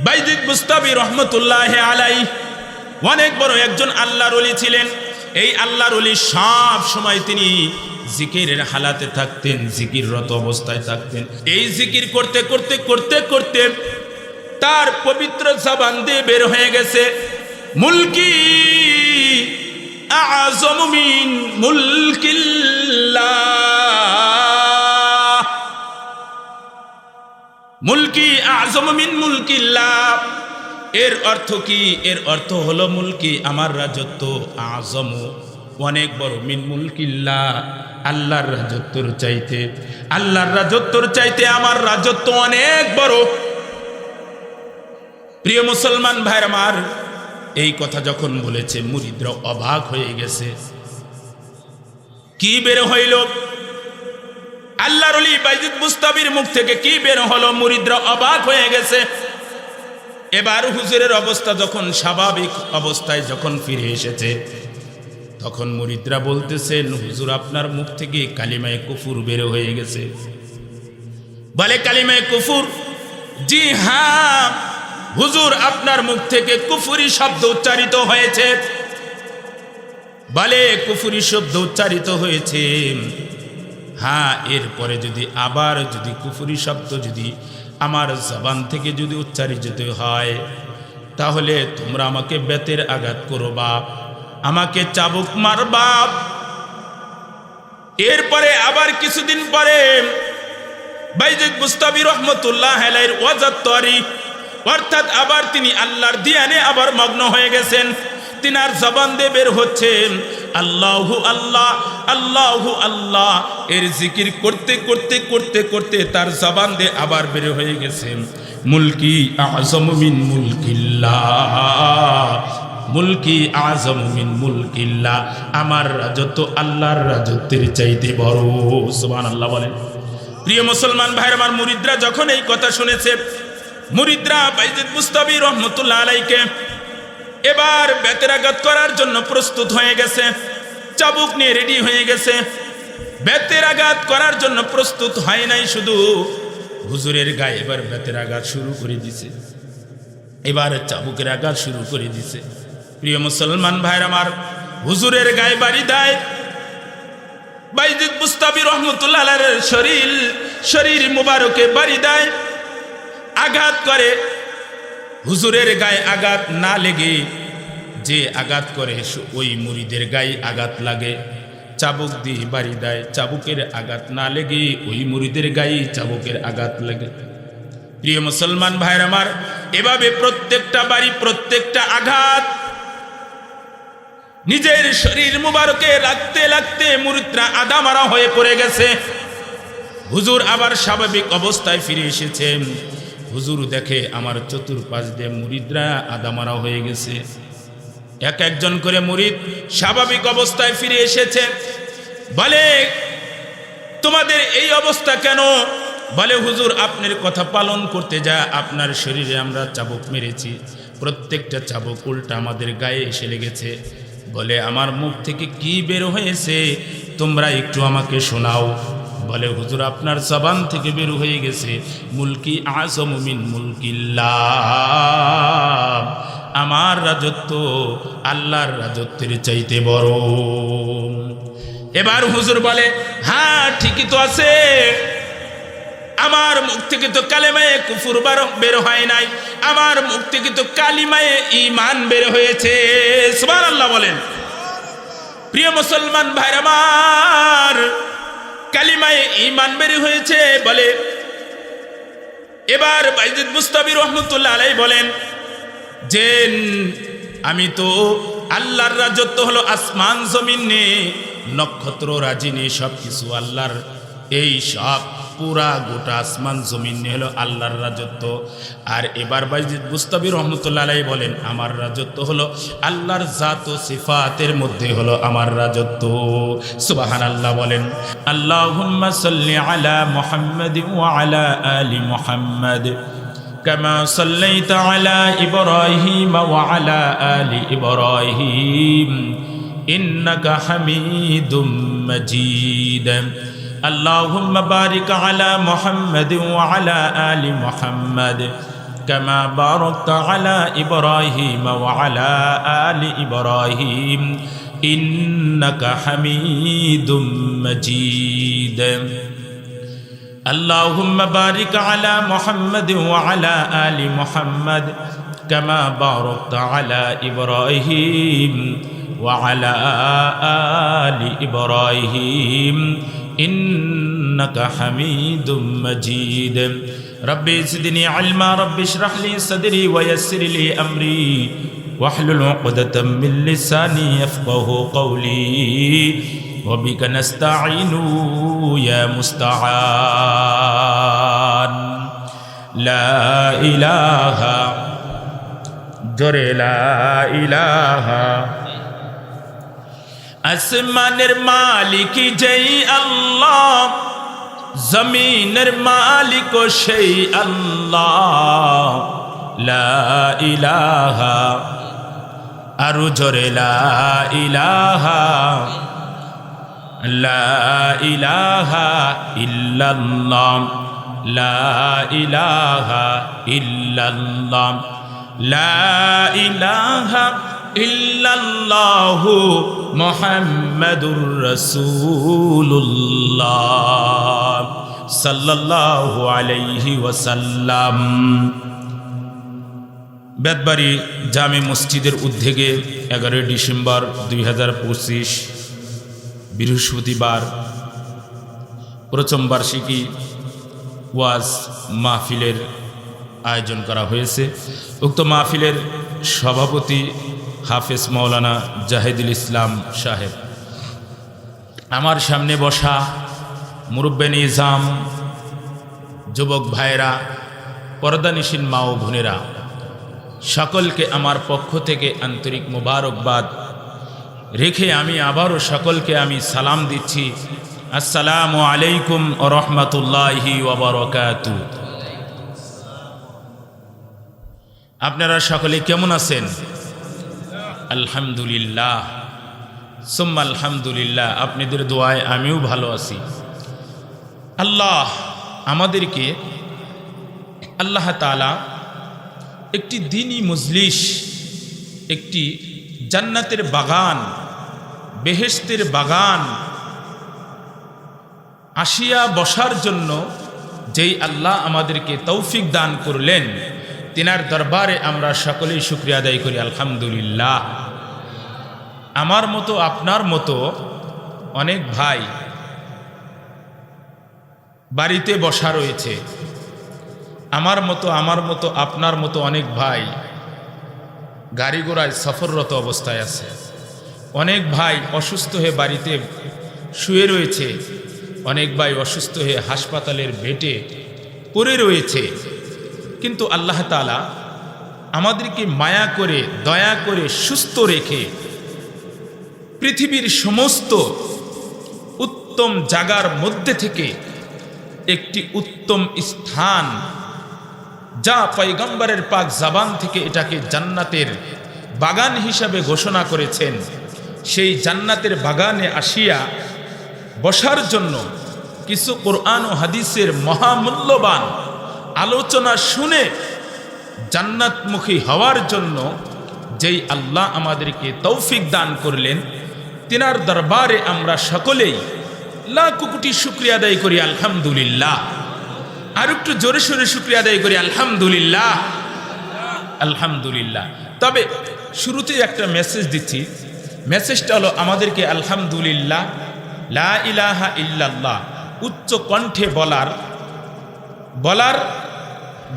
বাইজিদ বুস্তামি রহমতুল্লাহ আলাইহি অনেক বড় একজন আল্লাহর ওলি ছিলেন। এই আল্লাহর ওলি সব সময় তিনি জিকিরের হালাতে থাকতেন, জিকিররত অবস্থায় থাকতেন। এই জিকির করতে করতে করতে করতে তার পবিত্র জবান দিয়ে বের হয়ে গেছে, মুলকি আযমু মিন মুলকিল্লাহ, মুলকি আযমু মিন মুলকিল্লাহ। এর অর্থ কি? এর অর্থ হলো মুলকি আমার রাজত্ব, আযমু অনেক বড়, মিন মুলকিল্লাহ আল্লাহর রাজত্বর চাইতে, আল্লাহর রাজত্বর চাইতে আমার রাজত্ব অনেক বড়। প্রিয় মুসলমান ভাইরা আমার, এই কথা যখন বলেছে মুরিদরা অবাক হয়ে গেছে। কি বের হইল আল্লাহর ওলি বাইজিদ বুস্তামির মুখ থেকে? কি বের হলো? মুরিদরা অবাক হয়ে গেছে। এবার হুজুরের অবস্থা যখন স্বাভাবিক অবস্থায় যখন ফিরে এসেছে, তখন মুরিদরা বলতেছেন, হুজুর আপনার মুখ থেকে কালিমায়ে কুফর বের হয়ে গেছে। বলে কালিমায়ে কুফর? জি হ্যাঁ হুজুর, আপনার মুখ থেকে কুফরি শব্দ উচ্চারিত হয়েছে। বলে কুফরি শব্দ উচ্চারিত হয়েছে? হ্যাঁ, এরপরে যদি আবার যদি কুফরি শব্দ যদি আমার জবান থেকে যদি উচ্চারিত হয়, তাহলে তোমরা আমাকে বেতের আঘাত করবা, আমাকে চাবুক মারবা। এরপরে আবার কিছুদিন পরে বাইজিদ বুস্তামি রহমতুল্লাহ আলাইহির ওয়াজাত তরি, অর্থাৎ আবার তিনি আল্লাহর ধ্যানে আবার মগ্ন হয়ে গেছেন। তিনার জবান দিয়ে বের হচ্ছেন আল্লাহু আল্লাহ, আল্লাহু আল্লাহ। এর জিকির করতে করতে করতে করতে তার জবান দিয়ে আবার বের হয়ে গেছেন মুলকি আযমু মিন মুলকিল্লাহ, মুলকি আযমু মিন মুলকিল্লাহ, আমার রাজত্ব আল্লাহর রাজত্বের চাইতে বড়। সুবহানাল্লাহ বলেন। প্রিয় মুসলমান ভাইরা আমার, মুরিদরা যখন এই কথা শুনেছে, মুরিদরা বাইজিদ বুস্তামি রহমতুল্লাহ আলাইহিকে এবার বেতের আঘাত করার জন্য প্রস্তুত হয়ে গেছে, চাবুক নিয়ে রেডি হয়ে গেছে। বেতের আঘাত করার জন্য প্রস্তুত হয় নাই শুধু, হুজুরের গায়ে এবার বেতের আঘাত শুরু করে দিছে, এবার চাবুকের আঘাত শুরু করে দিছে। প্রিয় মুসলমান ভাইরা আমার, হুজুরের গায়ে বাড়ি দেয় বাইজিদ বুস্তামি রহমতুল্লাহ আলাইহির শরীর মুবারকে বাড়ি দেয়, আঘাত করে। হুজুরের গায়ে আঘাত না লেগে যে আঘাত করে ওই মুরিদের গায়ে আঘাত লাগে, চাবুক দিয়ে বাড়ি দেয়, চাবুকের আঘাত না লেগে ওই মুরিদের গায়ে চাবুকের আঘাত লাগে। প্রিয় মুসলমান ভাইরা আমার, এভাবে প্রত্যেকটা বাড়ি, প্রত্যেকটা আঘাত নিজের শরীর মুবারকে লাগতে লাগতে মুরিদরা আদামারা হয়ে পড়ে গেছে। হুজুর আবার স্বাভাবিক অবস্থায় ফিরে এসেছেন। হুজুর দেখে আমার চতুর্পাশ দিয়ে মুরিদরা আদামারা হয়ে গেছে, এক একজন করে মুরিদ স্বাভাবিক অবস্থায় ফিরে এসেছে। বলে তোমাদের এই অবস্থা কেন? বলে হুজুর আপনার কথা পালন করতে যা আপনার শরীরে আমরা চাবুক মেরেছি, প্রত্যেকটা চাবুক উল্টা আমাদের গায়ে এসে লেগেছে। বলে আমার মুখ থেকে কি বের হয়েছে তোমরা একটু আমাকে শোনাও। বলে হুজুর আপনার জবান থেকে বের হয়ে গেছে মুলকি আযমু মিন মুলকিল্লাহ, আমার রাজত্ব আল্লাহর রাজত্বের চাইতে বড়। এবার হুজুর বলে হ্যাঁ ঠিকই তো আছে, আমার মুখ থেকে তো কালেমায়ে কুফর বের হয় নাই, আমার মুখ থেকে তো কালিমায়ে ঈমান বের হয়েছে। সুবহানাল্লাহ বলেন। প্রিয় মুসলমান ভাইরা আমার, কালিমায়ে ঈমান বের হয়েছে। বলে এবার বাইজিদ বুস্তামি রহমতুল্লাহ আলাইহি বলেন যে আমি তো আল্লাহর রাজত্ব হলো আসমান জমিন নে, নক্ষত্র রাজি নে, সব কিছু আল্লাহর। এই সব পুরা গোটা আসমান জমিন হলো আল্লাহর রাজত্ব। আর এবার বাইজিদ বুস্তামি রহমতুল্লাহ আলাইহি বলেন আমার রাজত্ব হলো আল্লাহর জাত ও সিফাতের মধ্যে হলো আমার রাজত্ব। সুবহানাল্লাহ বলেন। আল্লাহুম্মা সাল্লি আলা মুহাম্মাদ ওয়া আলা আলি মুহাম্মাদ কামা সাল্লাইতা আলা ইব্রাহিম ওয়া আলা আলি ইব্রাহিম ইন্নাকা হামিদুম মাজিদ। اللهم بارك على محمد وعلى آل محمد كما باركت على إبراهيم وعلى آل إبراهيم إنك حميد مجيد اللهم بارك على محمد وعلى آل محمد كما باركت على إبراهيم وعلى آل إبراهيم إنك حميد مجيد ربي زدني علما ربي اشرح لي صدري ويسر لي أمري واحلل عقدة من لساني يفقه قولي وبك نستعين يا مستعان لا إله جري لا إله আসমানের মালিক যেই আল্লাহ জমিনের মালিক সেই আল্লাহ লা ইলাহা আরো জোরে লা ইলাহা ইল্লাল্লাহ লা ইলাহা ইল্লাল্লাহ লা ইলাহা ইল্লাল্লাহু মুহাম্মাদুর রাসূলুল্লাহ সাল্লাল্লাহু আলাইহি ওয়াসাল্লাম। বেতবাড়ি জামে মসজিদের উদ্যোগে 11 ডিসেম্বর 2025 বৃহস্পতিবার প্রথম বার্ষিকী ওয়াজ মাহফিলের আয়োজন করা হয়েছে। উক্ত মাহফিলের সভাপতি হাফেজ মাওলানা জাহিদুল ইসলাম সাহেব, আমার সামনে বসা মুরব্বে নিজাম, যুবক ভাইরা, পর্দানিশীন মা ও বোনেরা, সকলকে আমার পক্ষ থেকে আন্তরিক মোবারকবাদ রেখে আমি আবারও সকলকে আমি সালাম দিচ্ছি। আসসালামু আলাইকুম ওয়া রাহমাতুল্লাহি ওয়া বারাকাতুহু। আপনারা সকলে কেমন আছেন? আলহামদুলিল্লাহ সুম্মা আলহামদুলিল্লাহ। আপনাদের দোয়ায় আমিও ভালো আছি। আল্লাহ আমাদেরকে আল্লাহ তাআলা একটি দ্বীনি মজলিস, একটি জান্নাতের বাগান, বেহেশতের বাগান আসিয়া বসার জন্য যেই আল্লাহ আমাদেরকে তৌফিক দান করলেন, তিনার দরবারে আমরা সকলেই শুকরিয়া আদায় করি আলহামদুলিল্লাহ। আমার মতো আপনার মতো অনেক ভাই বাড়িতে বসা রয়েছে, আমার মতো আপনার মতো অনেক ভাই গাড়ি ঘোড়ায় সফররত অবস্থায় আছে, অনেক ভাই অসুস্থ হয়ে বাড়িতে শুয়ে রয়েছে, অনেক ভাই অসুস্থ হয়ে হাসপাতালের বেডে পড়ে রয়েছে। কিন্তু আল্লাহ তাআলা আমাদেরকে মায়া করে দয়া করে সুস্থ রেখে পৃথিবীর সমস্ত উত্তম জায়গার মধ্যে থেকে একটি উত্তম স্থান, যা পয়গম্বরের পাক জবান থেকে এটাকে জান্নাতের বাগান হিসাবে ঘোষণা করেছেন, সেই জান্নাতের বাগানে আসিয়া বসার জন্য কিছু কোরআন ও হাদিসের মহামূল্যবান আলোচনা শুনে জান্নাতমুখী হওয়ার জন্য যেই আল্লাহ আমাদেরকে তৌফিক দান করলেন, তিনার দরবারে আমরা সকলেই লাখ কোটি শুকরিয়া আদায় করি আলহামদুলিল্লাহ। আর একটু জোরে সোরে শুকরিয়া আদায় করি আলহামদুলিল্লাহ আলহামদুলিল্লাহ। তবে শুরুতেই একটা মেসেজ দিচ্ছি, মেসেজটা হলো আমাদেরকে আলহামদুলিল্লাহ লা ইলাহা ইল্লাল্লাহ উচ্চ কণ্ঠে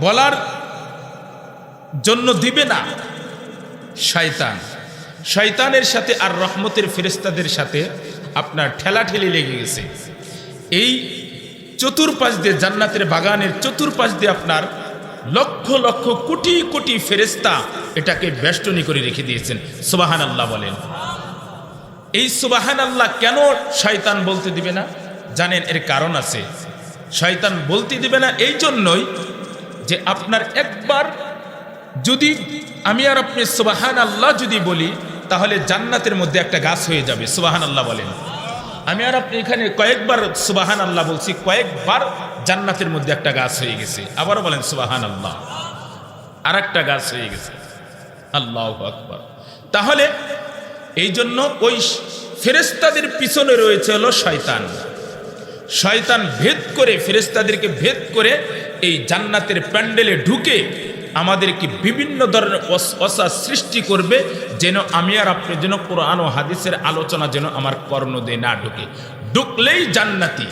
বলার জন্য দিবে না শয়তান। শয়তানের সাথে আর রহমতের ফেরেশতাদের সাথে আপনার ঠেলাঠেলি লেগে গেছে। এই চতুর্পাশ দিয়ে জান্নাতের বাগানের চতুর্পাশ দিয়ে আপনার লক্ষ লক্ষ কোটি কোটি ফেরেশতা এটাকে বেষ্টনী করে রেখে দিয়েছেন। সুবহানাল্লাহ বলেন। এই সুবহানাল্লাহ কেন শয়তান বলতে দিবে না জানেন? এর কারণ আছে। শয়তান বলতে দিবে না এই জন্যই যে আপনার একবার যদি আমি আর আপনি সুবহানাল্লাহ যদি বলি, তাহলে জান্নাতের মধ্যে একটা গাছ হয়ে যাবে। সুবহানাল্লাহ বলেন। আমি আর আপনি এখানে কয়েকবার সুবহানাল্লাহ বলছি, কয়েকবার জান্নাতের মধ্যে একটা গাছ হয়ে গেছে। আবারও বলেন সুবহানাল্লাহ। আর একটা গাছ হয়ে গেছে। আল্লাহু আকবার। তাহলে এই জন্য ওই ফেরেশতাদের পিছনে রয়েছে হলো শয়তান। শয়তান ভেদ করে, ফেরেশতাদেরকে ভেদ করে এই জান্নাতের প্যান্ডেলে ঢুকে আমাদেরকে বিভিন্ন ধরনের ওয়াসওয়াসা সৃষ্টি করবে, যেন আমি আর আপনি যেন কোরআন ও হাদিসের আলোচনা যেন আমার কর্ণ দিয়ে না ঢুকে। ঢুকলেই জান্নাতি,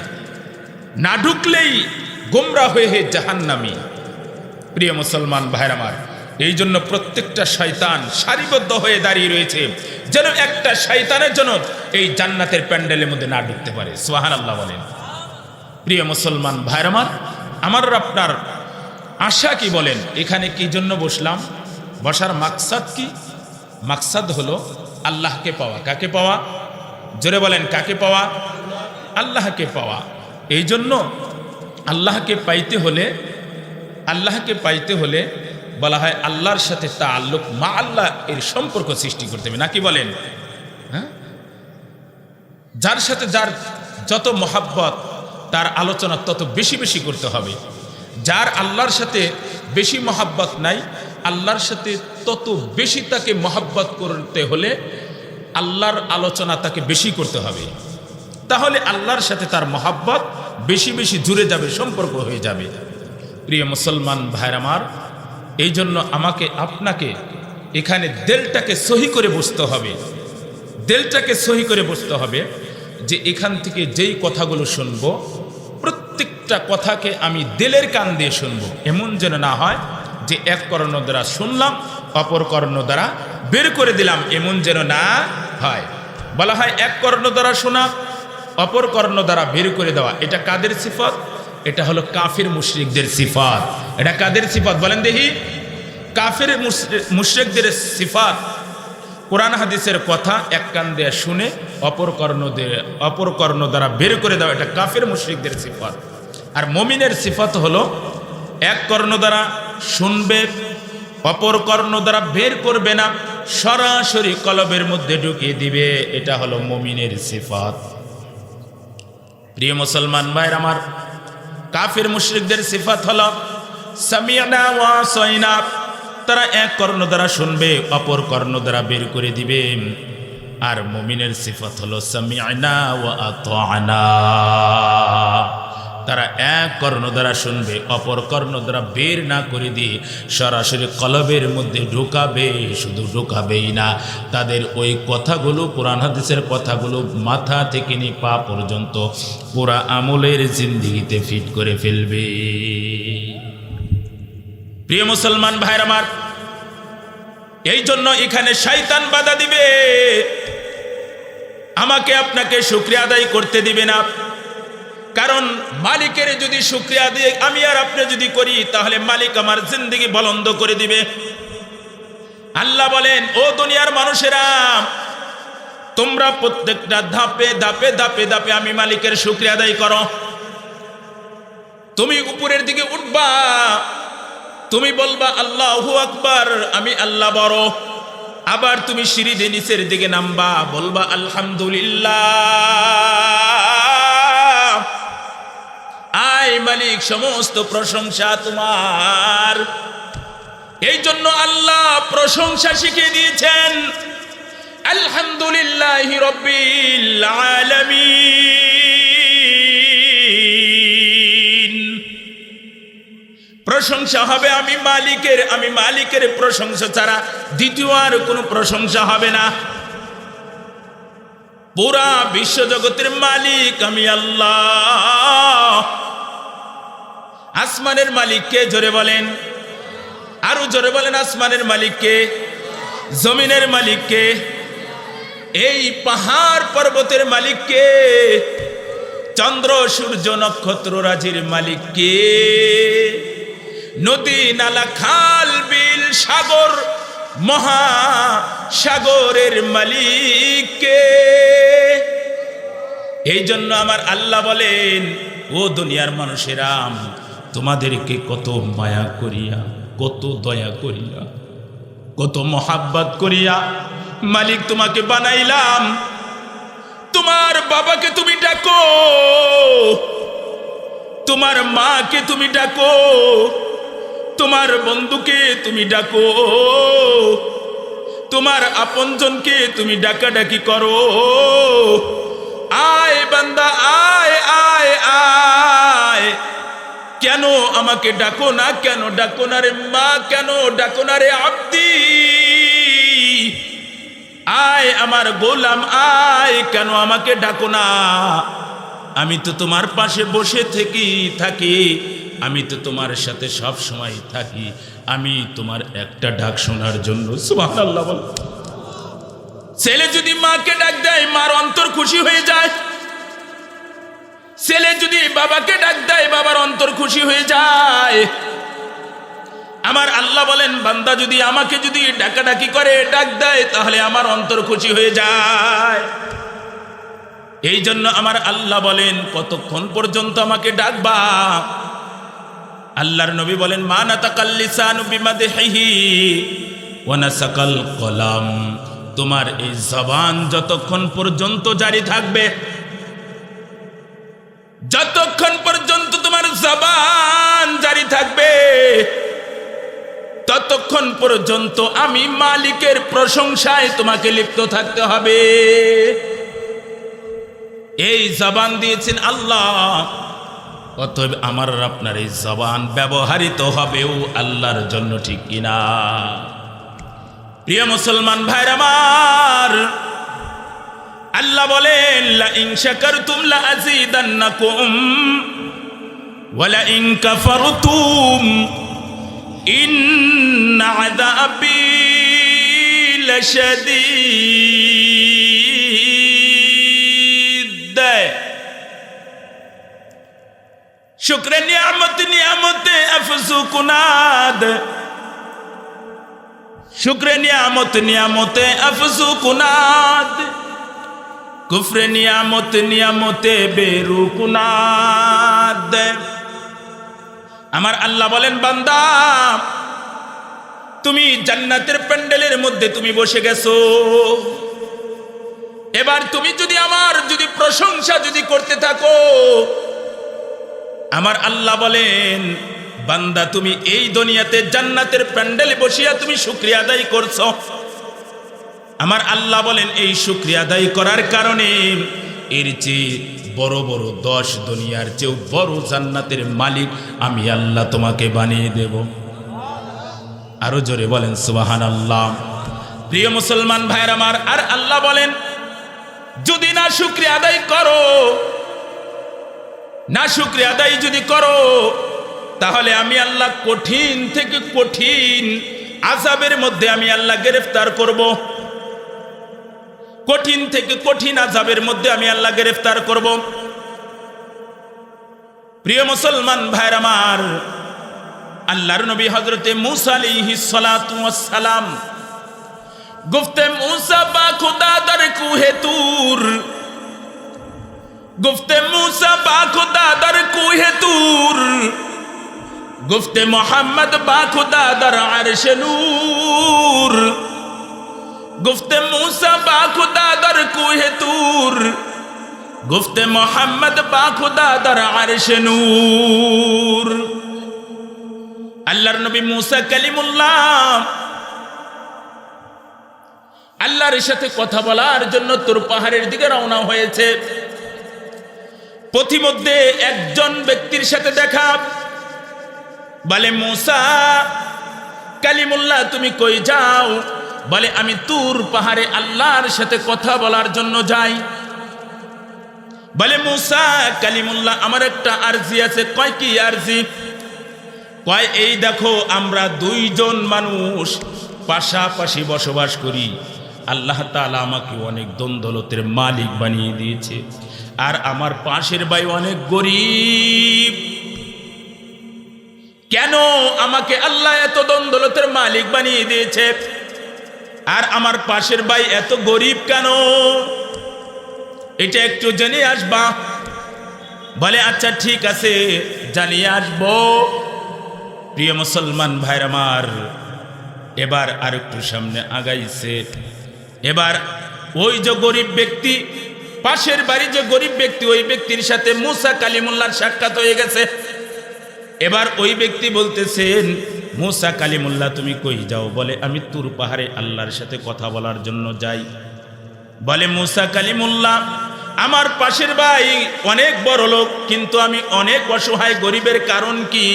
না ঢুকলেই গোমরা হয়ে জাহান্নামী। প্রিয় মুসলমান ভাইরা আমার, এই জন্য প্রত্যেকটা শয়তান সারিবদ্ধ হয়ে দাঁড়িয়ে রয়েছে, যেন একটা শয়তানের জন্য এই জান্নাতের প্যান্ডেলের মধ্যে না ঢুকতে পারে। সুবহানাল্লাহ বলেন। প্রিয় মুসলমান ভাইরা আমার আপনার আশা কি বলেন? এখানে কি জন্য বসলাম? বসার মাকসাদ কি? মাকসাদ হলো আল্লাহকে পাওয়া। কাকে পাওয়া? জোরে বলেন, কাকে পাওয়া? আল্লাহকে পাওয়া। এই জন্য আল্লাহকে পাইতে হলে বলা হয় আল্লাহর সাথে তাআল্লুক, মা আল্লাহ এর সম্পর্ক সৃষ্টি করতে হবে। নাকি বলেন? হ্যাঁ, যার সাথে যার যত মহাব্বত, তার আলোচনা তত বেশি বেশি করতে হবে। যার আল্লাহর সাথে বেশি মহাব্বত নাই, আল্লাহর সাথে তত বেশি তাকে মহাব্বত করতে হলে আল্লাহর আলোচনা তাকে বেশি করতে হবে। তাহলে আল্লাহর সাথে তার মহাব্বত বেশি বেশি জুড়ে যাবে, সম্পর্ক হয়ে যাবে। প্রিয় মুসলমান ভাইরা আমার, এই জন্য আমাকে আপনাকে এখানে দিলটাকে সহি করে বসতে হবে। দিলটাকে সহি করে বসতে হবে যে এখান থেকে যেই কথাগুলো শুনবো, প্রত্যেকটা কথাকে আমি দিলের কান দিয়ে শুনবো। এমন যেন না হয় যে এক কর্ণ দ্বারা শুনলাম, অপর কর্ণ দ্বারা বের করে দিলাম, এমন যেন না হয়। বলা হয় এক কর্ণ দ্বারা শোনা, অপর কর্ণ দ্বারা বের করে দেওয়া। এটা কাদের সিফত? এটা হলো কাফির মুশরিকদের সিফাত। এটা কাদের সিফাত বলেন দেখি? কাফির মুশরিকদের সিফাত। কোরআন হাদিসের কথা এক কান দিয়ে শুনে অপর কর্ণ দ্বারা বের করে দেওয়া, এটা কাফির মুশরিকদের সিফাত। আর মুমিনের সিফাত হলো এক কর্ণ দ্বারা শুনবে, অপর কর্ণ দ্বারা বের করবে না, সরাসরি কলবের মধ্যে ঢুকিয়ে দিবে। এটা হলো মুমিনের সিফাত। প্রিয় মুসলমান ভাইরা আমার, কাফির মুশরিকদের সিফাত হলো সামি'না ওয়া আসাইনা। তারা এক কর্ণ দ্বারা শুনবে, অপর কর্ণ দ্বারা বের করে দিবে। আর মুমিনের সিফাত হলো সামি'না ওয়া আতা'না। তারা এক কর্ণ দ্বারা শুনবে, অপর কর্ণ দ্বারা বের না করে দিয়ে সরাসরি কলবের মধ্যে ঢুকাবে। শুধু ঢুকাবেই না, তাদের ওই কথাগুলো, কোরআন হাদিসের কথাগুলো মাথা থেকে নিয়ে পা পর্যন্ত পুরা আমলের জিন্দেগিতে ফিট করে ফেলবে। প্রিয় মুসলমান ভাইরা আমার, এই জন্য এখানে শয়তান বাধা দিবে, আমাকে আপনাকে শুকরিয়া আদায় করতে দিবে না। কারণ মালিকের যদি শুকরিয়া দিয়ে আমি আর আপনি যদি করি, তাহলে মালিক আমার জিন্দেগি বলন্দ করে দিবে। আল্লাহ বলেন, ও দুনিয়ার মানুষেরা, তোমরা প্রত্যেকটা ধাপে ধাপে ধাপে ধাপে আমি মালিকের শুকরিয়া আদায় করো। তুমি উপরের দিকে উঠবা, তুমি বলবা আল্লাহু আকবার, আমি আল্লাহ বড়। আবার তুমি সিঁড়ি দিয়ে নিচের দিকে নামবা, বলবা আলহামদুলিল্লাহ, আয় মালিক, সমস্ত প্রশংসা তোমার। এই জন্য আল্লাহ প্রশংসা শিখিয়ে দিয়েছেন, আলহামদুলিল্লাহি রাব্বিল আলামিন। প্রশংসা হবে আমি মালিকের, আমি মালিকের প্রশংসা ছাড়া দ্বিতীয় আর কোনো প্রশংসা হবে না। পুরা বিশ্বজগতের মালিক আমি আল্লাহ। আসমানের মালিককে জোরে বলেন, আরো জোরে বলেন, আসমানের মালিককে, জমিনের মালিককে, এই পাহাড় পর্বতের মালিককে, চন্দ্র সূর্য নক্ষত্র রাজির মালিককে, নদী নালা খাল বিল সাগর মহাসাগরের মালিককে। এই জন্য আমার আল্লাহ বলেন, ও দুনিয়ার মানুষেরা, তোমাদেরকে কত মায়া করিয়া, কত দয়া করিয়া, কত মহাব্বত করিয়া মালিক তোমাকে বানাইলাম। তোমার বাবাকে তুমি ডাকো, তোমার মাকে তুমি ডাকো, তোমার বন্ধুকে তুমি ডাকো, তোমার আপনজনকে তুমি ডাকাডাকি করো, আয় বান্দা আয় আয় আয়। কেন আমাকে ডাকো না, কেন ডাকো না রে মা, কেন ডাকো না রে আব্দি, আয় আমার গোলাম আয়, কেন আমাকে ডাকো না? আমি তো তোমার পাশে বসে থাকি, আমি তো তোমার সাথে সব সময় থাকি, আমি তোমার একটা ডাক শোনার জন্য। সুবহানাল্লাহ বল। ছেলে যদি মাকে ডাক দেয় মার অন্তর খুশি হয়ে যায়, ছেলে যদি বাবাকে ডাক দেয় বাবার অন্তর খুশি হয়ে যায়। আমার আল্লাহ বলেন বান্দা যদি আমাকে যদি ডাকাডাকি করে ডাক দেয় তাহলে আমার অন্তর খুশি হয়ে যায়। এই জন্য আমার আল্লাহ বলেন কতক্ষণ পর্যন্ত আমাকে ডাকবা? আল্লাহর নবী বলেন মা নাতাকাল লিসানু বিমাদহিহি ওয়া নাসাকাল কলাম, তোমার এই জবান যতক্ষণ পর্যন্ত জারি থাকবে, যতক্ষণ পর্যন্ত তোমার জবান জারি থাকবে ততক্ষণ পর্যন্ত আমি মালিকের প্রশংসায় তোমাকে লিপ্ত থাকতে হবে। এই জবান দিয়েছেন আল্লাহ, অতএব আমার আপনার এই জবান ব্যবহৃত হবেও আল্লাহর জন্য, ঠিক কিনা? প্রিয় মুসলমান ভাইরা আমার, আল্লাহ বলেন লা ইন শাকারতুম লা আযীদান্নাকুম ওয়া লা ইন কাফারতুম ইন্না আযাবি লাশাদীদ। শুকরে নিয়ামতে আফসুকুনাদ, শুকরে নিয়ামতে আফসুকুনাদ, কুফরে নিয়ামতে বেরুকুনাদ। আমার আল্লাহ বলেন বান্দা তুমি জান্নাতের প্যান্ডেলের মধ্যে তুমি বসে গেছো, এবার তুমি যদি আমার যদি প্রশংসা যদি করতে থাকো, আমার আল্লাহ বলেন বান্দা তুমি এই দুনিয়াতে জান্নাতের প্যান্ডেলে বসিয়া তুমি শুকরিয়া আদায় করছো। আমার আল্লাহ বলেন এই শুকরিয়া আদায় করার কারণে এর চেয়ে বড় বড় 10 দুনিয়ার চেয়েও বড় জান্নাতের মালিক আমি আল্লাহ তোমাকে বানিয়ে দেব। আরো জোরে বলেন সুবহানাল্লাহ। প্রিয় মুসলমান ভাইরা আমার, আর আল্লাহ বলেন যদি না শুকরিয়া আদায় করো, না শুকরিয়া আদায় যদি করো তাহলে আমি আল্লাহ কঠিন থেকে কঠিন আযাবের মধ্যে আমি আল্লাহ গ্রেফতার করব, কঠিন থেকে কঠিন আযাবের মধ্যে আমি আল্লাহ গ্রেফতার করব। প্রিয় মুসলমান ভাইরা আমার, আল্লাহর নবী হযরতে মূসা আলাইহিস সালাতু ওয়াস সালাম গুফতে মূসা বা খুদা দর কুহে তুর, গুফতে মূসা বা খুদা দর কুহে তুর, গুফতে মোহাম্মদ বা খুদা দর আরশ নূর, গুফতে মূসা বা খুদা দর কুহে তুর, গুফতে মোহাম্মদ বা খুদা দর আরশ নূর। আল্লাহর নবী মূসা কালিমুল্লাহ আল্লাহর সাথে কথা বলার জন্য তুর পাহাড়ের দিকে রওনা হয়েছে। পথিমধ্যে একজন ব্যক্তির সাথে দেখা, বলে মূসা কালিমুল্লাহ তুমি কই যাও? বলে আমি তুর পাহাড়ে আল্লাহর সাথে কথা বলার জন্য যাই। বলে মূসা কালিমুল্লাহ আমার একটা আরজি আছে। কয় কি আরজি? কয় এই দেখো আমরা 2 জন মানুষ পাশাপাশি বসবাস করি, আল্লাহ তাআলা আমাকে অনেক দৌলতের মালিক বানিয়ে দিয়েছে, আর আমার পাশের ভাই অনেক গরিব। কেন আমাকে আল্লাহ এত দৌলতের মালিক বানিয়ে দিয়েছে আর আমার পাশের ভাই এত গরিব কেন? এটা একটু জেনে আসবা। বলে আচ্ছা ঠিক আছে জানিয়ে আসবো। প্রিয় মুসলমান ভাইরা আমার, এবার আর একটু সামনে আগাইছে। এবার ওই যে গরিব ব্যক্তি, পাশের বাড়ি যে গরিব ব্যক্তি, ওই ব্যক্তির সাথে মূসা কালিমুল্লাহর সাক্ষাৎ হয়ে গেছে। এবার ওই ব্যক্তি বলতেছেন মুসা কালিমুল্লাহ তুমি কই যাও? বলে আমি তুর পাহাড়ে আল্লাহর সাথে কথা বলার জন্য যাই। বলে মুসা কালিমুল্লাহ আমার পাশের ভাই অনেক বড় লোক, কিন্তু আমি অনেক অসহায় গরিবের কারণ কি?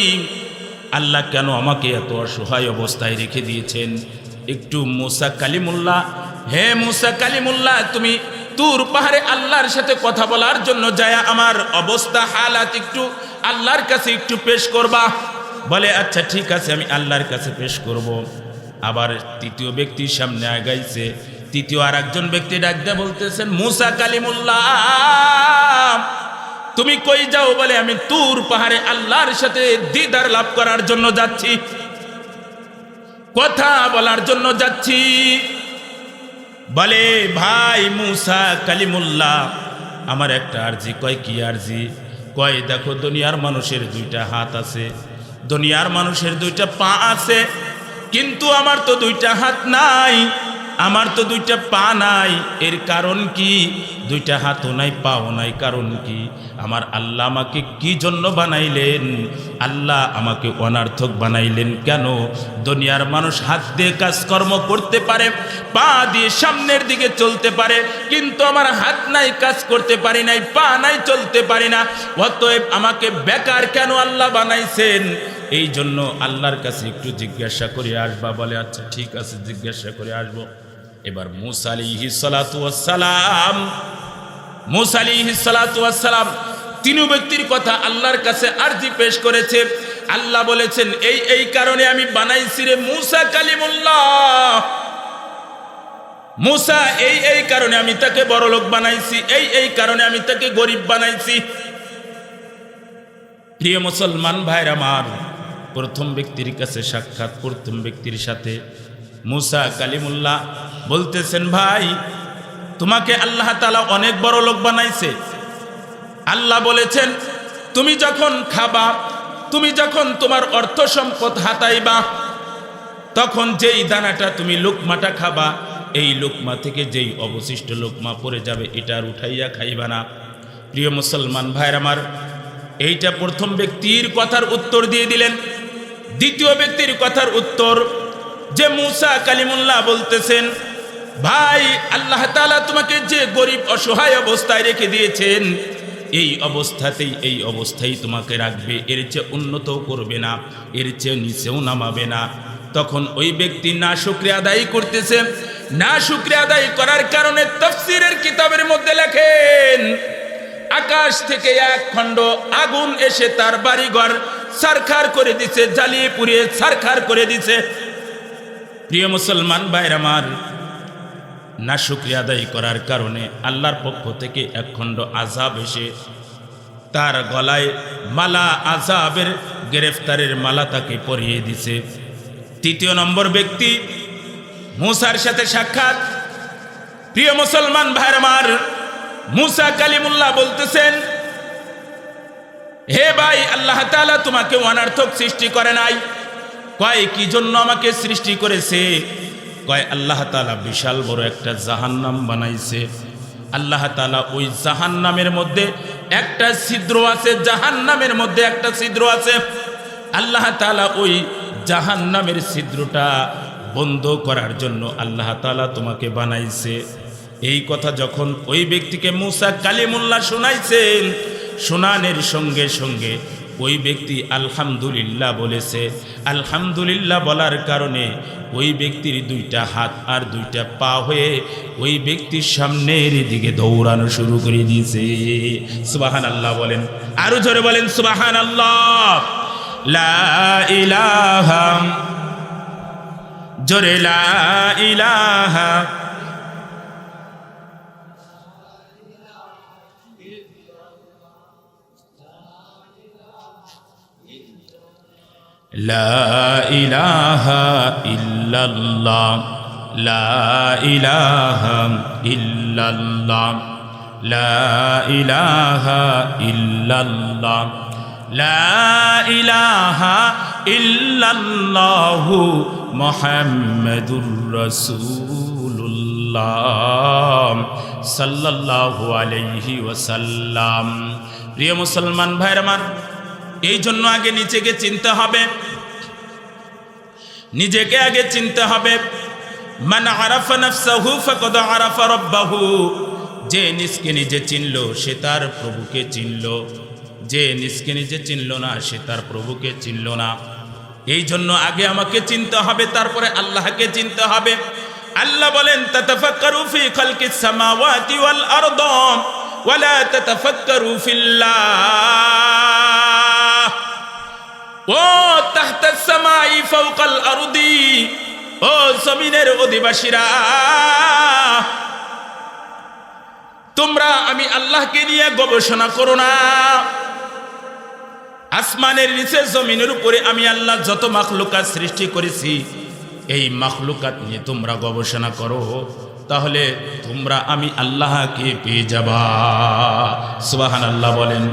আল্লাহ কেন আমাকে এত অসহায় অবস্থায় রেখে দিয়েছেন? একটু মুসা কালিমুল্লাহ, হে মুসা কালিমুল্লাহ তুমি তুর পাহাড়ে আল্লাহর সাথে কথা বলার জন্য যায় আমার অবস্থা হালাত একটু আল্লাহর কাছে একটু পেশ করবা। বলে আচ্ছা ঠিক আছে, আমি আল্লাহর কাছে পেশ করব। আবার তৃতীয় ব্যক্তির সামনে আগাইছে, তৃতীয় আর একজন ব্যক্তি ডাকতে বলতেছেন মুসা কালিমুল্লাহ তুমি কই যাও? বলে আমি তুর পাহাড়ে আল্লাহর সাথে দিদার লাভ করার জন্য যাচ্ছি, কথা বলার জন্য যাচ্ছি। বলে ভাই মুসা কালিমুল্লাহ আমার একটা আরজি। কয় কি আরজি? কয় দেখো দুনিয়ার মানুষের দুইটা হাত আছে, দুনিয়ার মানুষের দুইটা পা আছে, কিন্তু আমার তো দুইটা হাত নাই, আমার তো দুইটা পা নাই। এর কারণ কি? দুইটা হাতও নাই পাও নাই, কারণ কি? আমার আল্লাহ আমাকে কি জন্য বানাইলেন? আল্লাহ আমাকে অনার্থক বানাইলেন কেন? দুনিয়ার মানুষ হাত দিয়ে কাজকর্ম করতে পারে, পা দিয়ে সামনের দিকে চলতে পারে, কিন্তু আমার হাত নাই, কাজ করতে পারি নাই, পা নাই, চলতে পারি না। অতএব আমাকে বেকার কেন আল্লাহ বানাইছেন? এই জন্য আল্লাহর কাছে একটু জিজ্ঞাসা করে আসবা। বলে আচ্ছা ঠিক আছে, জিজ্ঞাসা করে আসবো। এবার মুসা আলাইহিস সালাতু ওয়াস সালাম, মুসা আলাইহিস সালাতু ওয়াস সালাম তিন ব্যক্তির কথা আল্লাহর কাছে আরজি পেশ করেছে। আল্লাহ বলেছেন এই কারণে আমি বানাইছি রে মুসা কালিমুল্লাহ, মুসা এই কারণে আমি তাকে বড় লোক বানাইছি, এই কারণে আমি তাকে গরিব বানাইছি। প্রিয় মুসলমান ভাইরা আমার, প্রথম ব্যক্তির কাছে সাক্ষাৎ, প্রথম ব্যক্তির সাথে মুসা কালিমুল্লাহ বলতেছেন ভাই তোমাকে আল্লাহ তাআলা অনেক বড় লোক বানাইছে। আল্লাহ বলেছেন তুমি যখন খাবা, তুমি যখন তোমার অর্থ সম্পদ হাতাইবা, তখন যেই দানাটা তুমি লোকমাটা খাবা, এই লোকমা থেকে যেই অবশিষ্ট লোকমা পড়ে যাবে এটা আর উঠাইয়া খাইবা না। প্রিয় মুসলমান ভাইরা আমার, এইটা প্রথম ব্যক্তির কথার উত্তর দিয়ে দিলেন। দ্বিতীয় ব্যক্তির কথার উত্তর যে মুসা কালিমুল্লাহ বলতেছেন ভাই আল্লাহ তাআলা তোমাকে যে গরিব অসহায় অবস্থায় রেখে দিয়েছেন, এই অবস্থায় তোমাকে রাখবে, এর চেয়ে উন্নত করবে না, এর চেয়ে নিচেও নামাবে না। তখন ওই ব্যক্তি না শুকরিয়া আদায় করতেছে। না শুকরিয়া আদায় করার কারণে তাফসীরের কিতাবের মধ্যে লেখেন আকাশ থেকে এক খণ্ড আগুন এসে তার বাড়িঘর ছারখার করে দিছে, জ্বালিয়ে পুড়িয়ে ছারখার করে দিছে। প্রিয় মুসলমান ভাইরা আমার, না শুকরিয়া আদায় করার কারণে আল্লাহর পক্ষ থেকে এক খণ্ড আযাব এসে তার গলায় মালা, আযাবের গ্রেফতারের মালা তাকে পরিয়ে দিছে। তৃতীয় নম্বর ব্যক্তি মুসার সাথে সাক্ষাৎ। প্রিয় মুসলমান ভাইরা আমার, মুসা কালিমুল্লাহ বলতেছেন হে ভাই আল্লাহ তাআলা তোমাকে অনার্থক সৃষ্টি করে নাই। কয় কি জন্য আমাকে সৃষ্টি করেছে? কয় আল্লাহ তাআলা বিশাল বড় একটা জাহান্নাম বানাইছে। আল্লাহ তাআলা ওই জাহান্নামের মধ্যে একটা ছিদ্র আছে, জাহান্নামের মধ্যে একটা ছিদ্র আছে। আল্লাহ তাআলা ওই জাহান্নামের ছিদ্রটা বন্ধ করার জন্য আল্লাহ তাআলা তোমাকে বানাইছে। এই কথা যখন ওই ব্যক্তিকে মুসা কালিমুল্লাহ শোনাইছেন, শোনানোর সঙ্গে সঙ্গে ওই ব্যক্তি আলহামদুলিল্লাহ বলেছে। আলহামদুলিল্লাহ বলার কারণে ওই ব্যক্তির দুইটা হাত আর দুইটা পা হয়ে ওই ব্যক্তির সামনের দিকে দৌড়ানো শুরু করে দিয়েছে। সুবহানাল্লাহ বলেন, আরো জোরে বলেন সুবহানাল্লাহ। লা ইলাহা, জোরে লা ইলাহা, লা ইলাহা ইল্লাল্লাহ, লা ইলাহা ইল্লাল্লাহ, লা ইলাহা ইল্লাল্লাহ, লা ইলাহা ইল্লাল্লাহু মুহাম্মাদুর রাসূলুল্লাহ সাল্লাল্লাহু আলাইহি ওয়াসাল্লাম। প্রিয় মুসলমান ভাইরা আমার, এই জন্য আগে নিজেকে চিনতে হবে। নিজেকে আগে চিনতে হবে। মান আরাফা নাফসাহু ফাকাদ আরাফা রাব্বাহু, যে নিজকে নিজে চিনল সে তার প্রভুকে চিনল, যে নিজকে নিজে চিনল না সে তার প্রভুকে চিনল না। এই জন্য আগে আমাকে চিনতে হবে, তারপরে আল্লাহকে চিনতে হবে। আল্লাহ বলেন তাতাফাক্কারু ফি খালকিস সামাওয়াতি ওয়াল আরদ ওয়ালা তাতাফাক্কারু ফিল্লাহ ও তাহতাস সামাই ফাওকাল আরদি, ও জমিনের অধিবাসীরা, তোমরা আমি আল্লাহকে নিয়ে গবেষণা করো না। আসমানের নিচে জমিনের উপরে আমি আল্লাহ যত মাখলুকাত সৃষ্টি করেছি এই মাখলুকাত নিয়ে তোমরা গবেষণা করো, তাহলে তোমরা আমি আল্লাহকে পেয়ে যাবা। সুবহানাল্লাহ বলেন।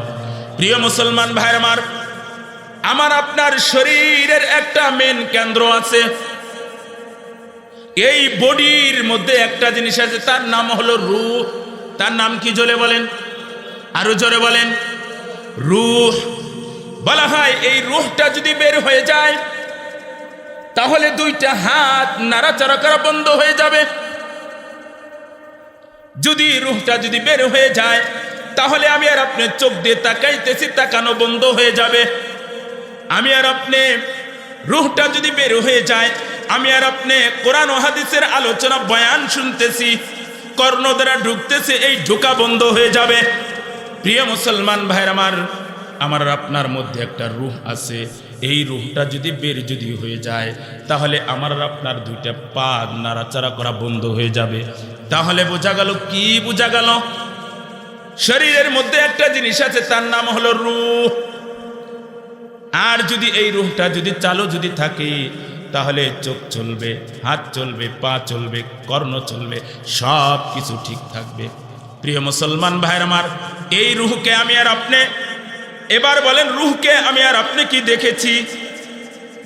প্রিয় মুসলমান ভাইরা আমার, আমার আপনার শরীরের একটা মেন কেন্দ্র আছে। এই বডির মধ্যে একটা জিনিস আছে, তার নাম হলো রূহ। তার নাম কি জোরে বলেন, আরো জোরে বলেন। রূহ বলা হয় এই রূহটা যদি বের হয়ে যায় তাহলে দুইটা হাত নাড়াচাড়া করা বন্ধ হয়ে যাবে। যদি রূহটা যদি বের হয়ে যায় তাহলে আমি আর আপনি চোখ দিয়ে তাকাইতেছি, তাকানো বন্ধ হয়ে যাবে। আমি আর আপনি রূহটা যদি বের হয়ে যায়, আমি আর আপনি কোরআন ও হাদিসের আলোচনা বয়ান শুনতেছি, কর্ণ দ্বারা ঢুকতেছে, এই ঢোকা বন্ধ হয়ে যাবে। প্রিয় মুসলমান ভাইরা আমার, আমার আপনার মধ্যে একটা রূহ আছে। এই রূহটা যদি বের যদি হয়ে যায় তাহলে আমার আপনার দুইটা পা নাড়াচাড়া করা বন্ধ হয়ে যাবে। তাহলে বোঝা গেল কি? বোঝা গেল শরীরের মধ্যে একটা জিনিস আছে, তার নাম হলো রূহ। আর যদি এই রূহটা যদি চালু যদি থাকে তাহলে চোখ চলবে, হাত চলবে, পা চলবে, কর্ণ চলবে, সব কিছু ঠিক থাকবে। প্রিয় মুসলমান ভাইয়ের আমার, এই রূহকে আমি আর আপনি, এবার বলেন রূহকে আমি আর আপনি কি দেখেছি?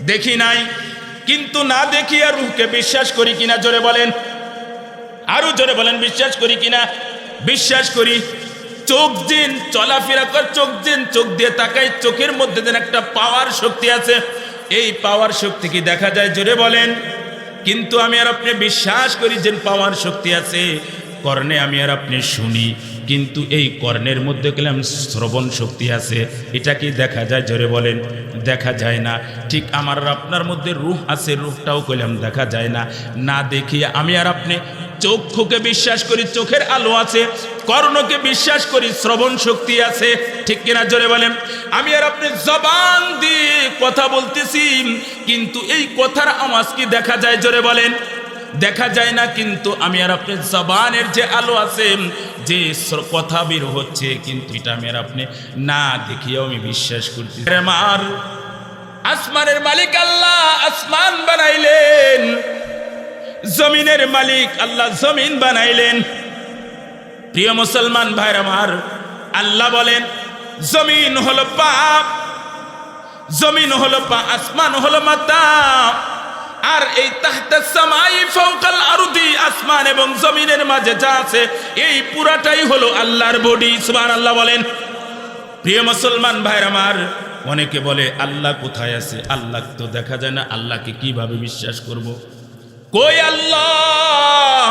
দেখি নাই। কিন্তু না দেখিয়া রূহকে বিশ্বাস করি কিনা জোরে বলেন, আরো জোরে বলেন, বিশ্বাস করি কিনা? বিশ্বাস করি। চোখ দিন চলাফেরা কর, চোখ দিন চোখ দিয়ে তাকাই, চোখের মধ্যে যেন একটা পাওয়ার শক্তি আছে। এই পাওয়ার শক্তি কি দেখা যায় জোরে বলেন? কিন্তু আমি আর আপনি বিশ্বাস করি যে পাওয়ার শক্তি আছে। কর্ণে আমি আর আপনি শুনি, কিন্তু এই কর্ণের মধ্যে গেলাম শ্রবণ শক্তি আছে, এটা কি দেখা যায় জোরে বলেন? দেখা যায় না। ঠিক আমার আপনার মধ্যে রূহ আছে, রূহটাও কইলাম দেখা যায় না। না দেখিয়ে আমি আর আপনি চক্ষুকে বিশ্বাস করি, চোখের আলো আছে, কর্ণকে বিশ্বাস করি, শ্রবণ শক্তি আছে, ঠিক কিনা জোরে বলেন? আমি আর আপনি জবান দিয়ে কথা বলতেছি, কিন্তু এই কথার আওয়াজ কি দেখা যায় জোরে বলেন? দেখা যায় না। কিন্তু আমি আর আপনি জবানের যে আলো আছে, যে কথা বের হচ্ছে, কিন্তু এটা আমি আর আপনি না দেখিয়েও আমি বিশ্বাস করছি। আমার আসমানের মালিক আল্লাহ আসমান বানাইলেন, জমিনের মালিক আল্লাহ জমিন বানাইলেন। প্রিয় মুসলমান ভাইর আমার, আল্লাহ বলেন জমিন হলো পা, জমিন হলো পা, আসমান হলো মাথা। আর এই তাহতাস সামাই ফাওকাল আরদি, আসমান এবং জমিনের মাঝে যা আছে এই পুরাটাই হলো আল্লাহর বডি। সুবহানাল্লাহ বলেন। প্রিয় মুসলমান ভাইর আমার, অনেকে বলে আল্লাহ কোথায় আছে? আল্লাহ তো দেখা যায় না, আল্লাহকে কিভাবে বিশ্বাস করব? কই আল্লাহ?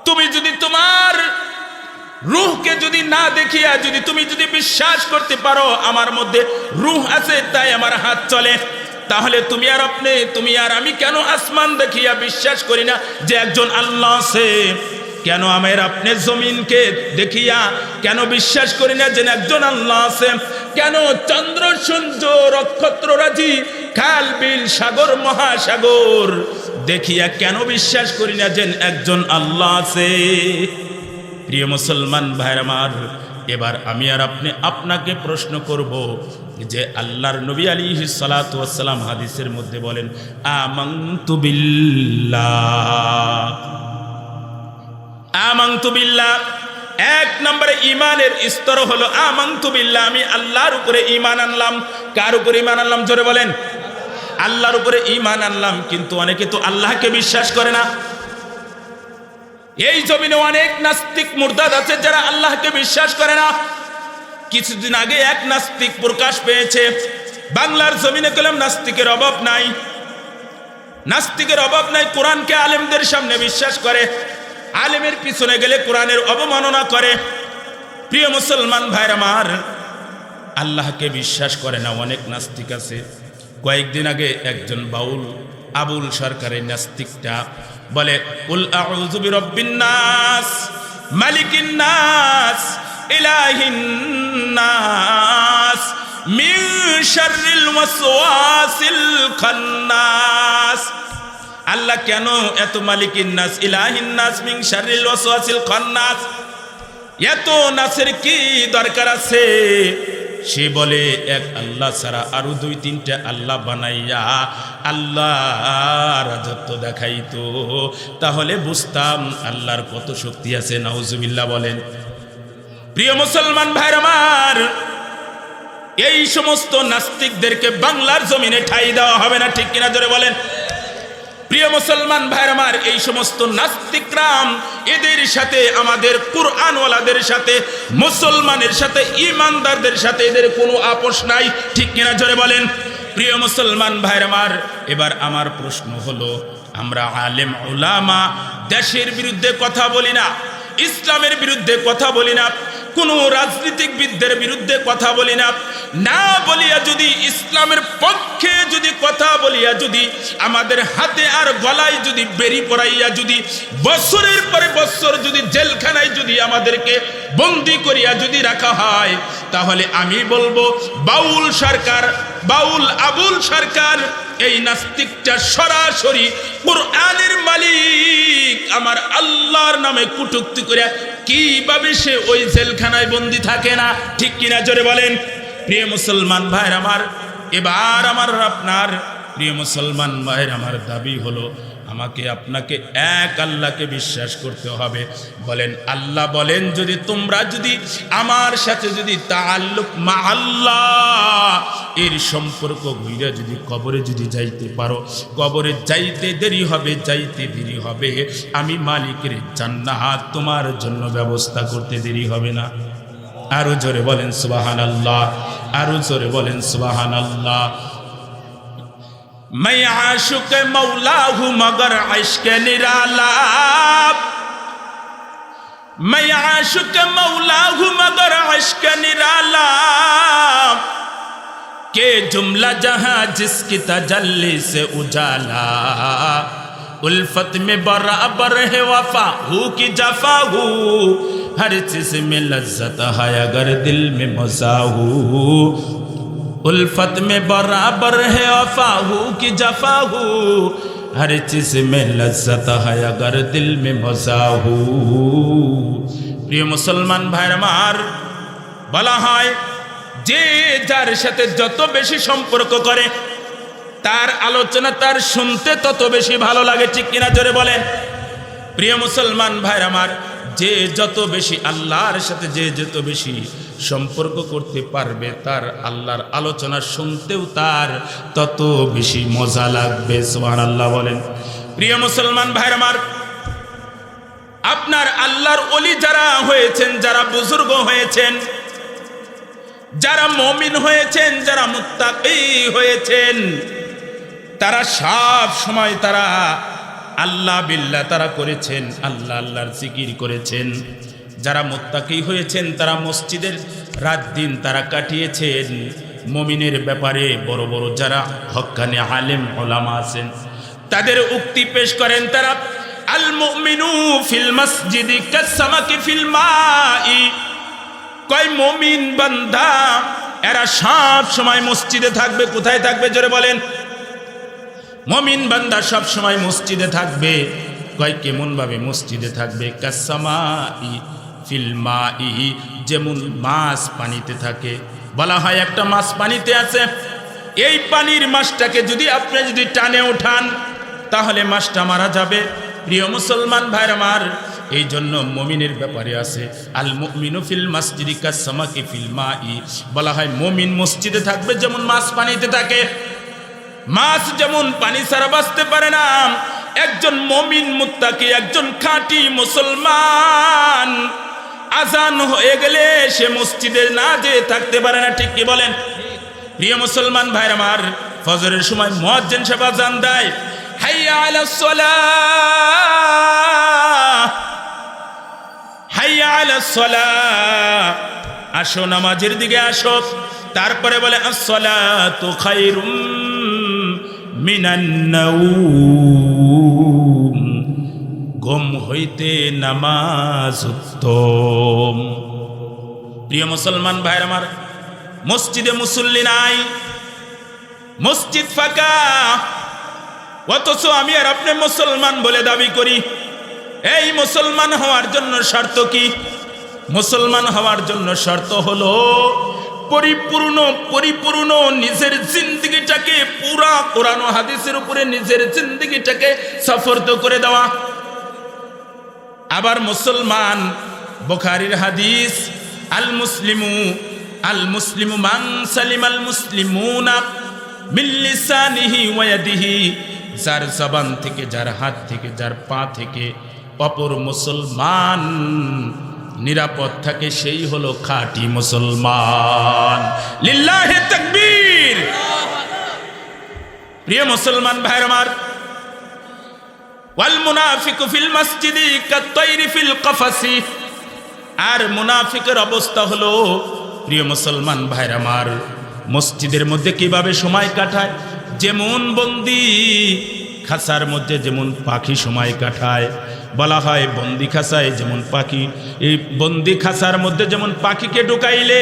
তুমি যদি তোমার রূহকে যদি না দেখিয়া যদি তুমি যদি বিশ্বাস করতে পারো আমার মধ্যে রূহ আছে তাই আমার হাত চলে, তাহলে তুমি আর আপনি, তুমি আর আমি কেন আসমান দেখিয়া বিশ্বাস করি না যে একজন আল্লাহ আছে? কেন আমার আপনি জমিনকে দেখিয়া কেন বিশ্বাস করি না যে একজন আল্লাহ আছে? কেন চন্দ্র সূর্য নক্ষত্র রাজি খাল বিল সাগর মহাসাগর দেখিয়া কেন বিশ্বাস করি না যে একজন আল্লাহ আছে? প্রিয় মুসলমান ভাইরা আমার, এবার আমি আর আপনি আপনাকে প্রশ্ন করব যে আল্লাহর নবী আলাইহিস সালাতু ওয়াস সালাম হাদিসের মধ্যে বলেন আমানতু বিল্লাহ, আমানতু বিল্লাহ। এক নম্বরে ইমানের স্তর হলো আমানতু বিল্লাহ, আমি আল্লাহর উপরে ঈমান আনলাম। কার উপরে ঈমান আনলাম জোরে বলেন? আল্লাহর উপরে ঈমান আনলাম। কিন্তু অনেকে তো আল্লাহকে বিশ্বাস করে না। এই জমিনে অনেক নাস্তিক মুরতাদ আছে যারা আল্লাহকে বিশ্বাস করে না। কিছুদিন আগে এক নাস্তিক প্রকাশ পেয়েছে, বাংলার জমিনে কলম নাস্তিকের অভাব নাই। নাস্তিকের অভাব নাই, কোরআনকে আলেমদের সামনে বিশ্বাস করে, আলেমের পিছনে গেলে কোরআনের অবমাননা করে। প্রিয় মুসলমান ভাইরা আমার, আল্লাহকে বিশ্বাস করে না অনেক নাস্তিক আছে। কয়েকদিন আগে একজন বাউল আবুল সরকারের নাস্তিকটা বলে, কুল আউযু বিরাব্বিন নাস মালিকিন নাস ইলাহিন নাস মিন শাররিল ওয়াসওয়াসিল খান্নাস। আল্লাহ কেন এত মালিকিন নাস ইলাহিন নাস মিন শাররিল ওয়াসওয়াসিল খান্নাস, এত নাসের কি দরকার আছে? সে বলে এক আল্লাহ ছাড়া আরো 2-3টা আল্লাহ বানাইয়া আল্লাহ রাজত্ব দেখাইতো, তাহলে বুঝতাম আল্লাহর কত শক্তি আছে। নাউজুবিল্লাহ বলেন। প্রিয় মুসলমান ভাইরা আমার, এই সমস্ত নাস্তিকদেরকে বাংলার জমিনে ঠাঁই দেওয়া হবে না, ঠিক কিনা জোরে বলেন। প্রিয় মুসলমান ভাইরা আমার, এই সমস্ত নাস্তিকরাম, এদের সাথে আমাদের কুরআনওয়ালাদের সাথে, মুসলমানের সাথে, ঈমানদারদের সাথে এদের কোনো আপোষ নাই, ঠিক কিনা জোরে বলেন। প্রিয় মুসলমান ভাইরা আমার, এবার আমার প্রশ্ন হলো, আমরা আলেম উলামা দেশের বিরুদ্ধে কথা বলি না, ইসলামের বিরুদ্ধে কথা বলি না, কোনো রাজনীতিকবিদদের বিরুদ্ধে কথা বলি না, না বলিয়া যদি ইসলামের পক্ষে যদি কথা বলিয়া যদি আমাদের হাতে আর গলায় যদি বেরি পড়াইয়া যদি বছরের পরে বছর যদি জেলখানায় যদি আমাদেরকে বন্দি করিয়া যদি রাখা হয়, তাহলে আমি বলবো বাউল সরকার, বাউল আবুল সরকার, এই নাস্তিকটা সরাসরি কুরআনের মালিক আমার আল্লাহর নামে কটূক্তি করে কিভাবে সে ওই জেলখানায় বন্দি থাকে না, ঠিক কিনা জোরে বলেন। প্রিয় মুসলমান ভাইরা আমার, এবার আমার আপনার প্রিয় মুসলমান ভাইরা আমার দাবি হলো, আমাকে আপনাকে এক আল্লাহকে বিশ্বাস করতে হবে। বলেন আল্লাহ বলেন, যদি তোমরা যদি আমার সাথে যদি তাআল্লুক মা আল্লাহ এর সম্পর্ক গইরা যদি কবরে যদি যাইতে পারো, কবরে যাইতে দেরি হবে, যাইতে দেরি হবে, আমি মালিকের জান্নাত তোমার জন্য ব্যবস্থা করতে দেরি হবে না। আরো জোরে বলেন সুবহানাল্লাহ, আরো জোরে বলেন সুবহানাল্লাহ। मैं आशिक मौला हूँ मगर इश्क निराला, मैं आशिक मौला हूँ मगर इश्क निराला, के जुमला जहाँ जिसकी तजल्ली से उजाला, उल्फत में बराबर है वफा हूँ की जफा हूँ, हर चीज में लज्जत है अगर दिल में मजा हूँ, उल्फत में बराबर है वफा हूँ कि जफा हूँ, हर चीज में लज्जत है अगर दिल में मजा हूँ। प्रिय मुसलमान भाइर আমার বলা হয়, যে যার সাথে যত বেশি সম্পর্ক করে তার আলোচনা তার শুনতে তত বেশি ভালো লাগে, ঠিক কিনা জোরে বলেন। প্রিয় মুসলমান ভাইর আমার, যে যত বেশি আল্লাহর সাথে যে যত বেশি সম্পর্ক করতে পারবে, তার আল্লাহর আলোচনা শুনতেও তার তত বেশি মজা লাগবে। সুবহানাল্লাহ বলেন। প্রিয় মুসলমান ভাইরা আমার, আপনার আল্লাহর ওলি যারা হয়েছেন, যারা বুজুর্গ হয়েছেন, যারা মুমিন হয়েছেন, যারা মুত্তাকি হয়েছেন, তারা সব সময় তারা আল্লাহ বিল্লাহ তারা করেছেন, আল্লাহ আল্লাহর জিকির করেছেন। যারা মুত্তাকি হয়েছেন তারা মসজিদের রাত দিন তারা কাটিয়েছেন। মুমিনের ব্যাপারে বড় বড় যারা হক্কানি আলেম ওলামা আছেন, তাদের উক্তি পেশ করেন তারা, আল মুমিনু ফিল মসজিদি কাসসামাকি ফিল মাই, কয় মুমিন বান্দা এরা সব সময় মসজিদে থাকবে। কোথায় থাকবে জোরে বলেন। মুমিন বান্দা সব সময় মসজিদে থাকবে। কয় কেমন ভাবে মসজিদে থাকবে? কাসসামাই ফিল মাই, যেমন মাছ পানিতে থাকে। বলা হয় একটা মাছ পানিতে আছে, এই পানির মাছটাকে যদি আপনি যদি টানে ওঠান তাহলে মাছটা মারা যাবে। প্রিয় মুসলমান ভাইরা আমার, এই জন্য মুমিনের ব্যাপারে আছে আল মুমিনু ফিল মসজিদি কাসসামাকি ফিল মাই। বলা হয় মুমিন মসজিদে থাকবে যেমন মাছ পানিতে থাকে। মাছ যেমন পানি ছাড়া বাঁচতে পারে না, একজন মুমিন মুত্তাকি, একজন খাঁটি মুসলমান আজান হয়ে গেলে সে মসজিদে না যেয়ে থাকতে পারে না, ঠিক কি বলেন? প্রিয় মুসলমান ভাইরা আমার, ফজরের সময় মুয়াজ্জিন সাহেব আজান দেয়, হাই হাইয়া আলাস সালাহ, হাইয়া আলাস সালাহ, আসো নামাজের দিকে আসো। তারপরে বলে আসসালাতু খায়রুম মিনান নাওম, ঘুম হইতে নামাজ উত্তম। প্রিয় মুসলমান ভাইরা আমার, মসজিদে মুসল্লি নাই, মসজিদ ফাঁকা, অথচ আমি আর আপনি মুসলমান বলে দাবি করি। এই মুসলমান হওয়ার জন্য শর্ত কি? মুসলমান হওয়ার জন্য শর্ত হলো পরিপূর্ণ নিজের জিন্দগিটাকে পুরা কোরআন ও হাদিসের উপরে নিজের জিন্দগিটাকে সফরত করে দেওয়া। আবার মুসলমান, বুখারীর হাদিস, আল মুসলিমু মান সালিমাল মুসলিমুনা মিন লিসানিহি ওয়া ইয়াদিহি, যার জবান থেকে, যার হাত থেকে, যার পা থেকে অপর মুসলমান নিরাপদ থাকে, সেই হলো খাঁটি মুসলমান। লিল্লাহি তাকবীর। প্রিয় মুসলমান ভাইরা আমার, ওয়াল মুনাফিকু ফিল মসজিদি কাত-তায়রি ফিল কাফাসি, আর মুনাফিকের অবস্থা হলো, প্রিয় মুসলমান ভাইরা আমার, মসজিদের মধ্যে কিভাবে সময় কাটায়, যেমন বন্দি খাঁচার মধ্যে যেমন পাখি সময় কাটায়, বলা হয় বন্দি খাঁচায় যেমন পাখি, এই বন্দি খাঁচার মধ্যে যেমন পাখিকে ঢুকাইলে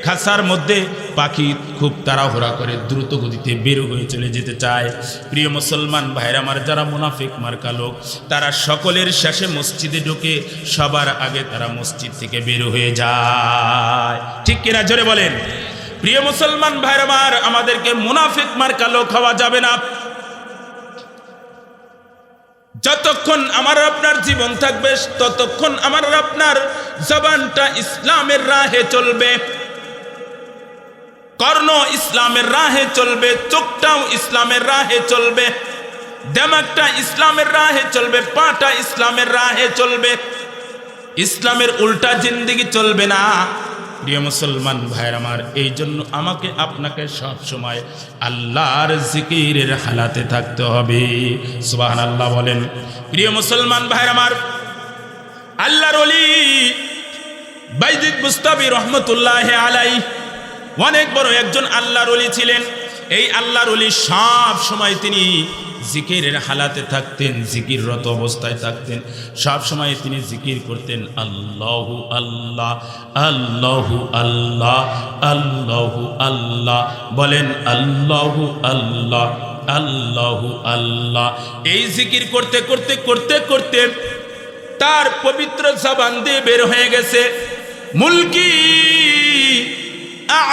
খাঁচার মধ্যে পাখি খুব তাড়াহুড়া করে দ্রুত গতিতে বের হয়ে চলে যেতে চায়। প্রিয় মুসলমান ভাইরা আমার, যারা মুনাফিক মার্কা লোক, তারা সকলের শেষে মসজিদে ঢুকে সবার আগে তারা মসজিদ থেকে বের হয়ে যায়। ঠিক কিনা জোরে বলেন? প্রিয় মুসলমান ভাইরা আমার, আমাদেরকে মুনাফিক মার্কা লোক হওয়া যাবে না। যতক্ষণ আমার আপনার জীবন থাকবে, ততক্ষণ আমার আপনার জবানটা ইসলামের রাহে চলবে, কর্ণ ইসলামের রাহে চলবে, চোখটাও ইসলামের রাহে চলবে, দিমাগটা ইসলামের রাহে চলবে, পাটা ইসলামের রাহে চলবে, ইসলামের উল্টা জিন্দেগি চলবে না। প্রিয় মুসলমান ভাইরা আমার, এই জন্য আমাকে আপনাকে সব সময় আল্লাহর জিকিরের হালাতে থাকতে হবে। সুবহানাল্লাহ বলেন। প্রিয় মুসলমান ভাইরা আমার, আল্লাহর ওলি বাইজিদ বুস্তামি রহমতুল্লাহ আলাইহি অনেক বড় একজন আল্লাহর ওলি ছিলেন। এই আল্লাহর ওলি সব সময় তিনি জিকিরের হালাতে থাকতেন, জিকিররত অবস্থায় থাকতেন, সব সময় তিনি জিকির করতেন, আল্লাহু আল্লাহ, আল্লাহু আল্লাহ, আল্লাহু আল্লাহ। বলেন আল্লাহু আল্লাহ, আল্লাহু আল্লাহ। এই জিকির করতে করতে করতে করতে তার পবিত্র জবান দিয়ে বের হয়ে গেছে, মুলকি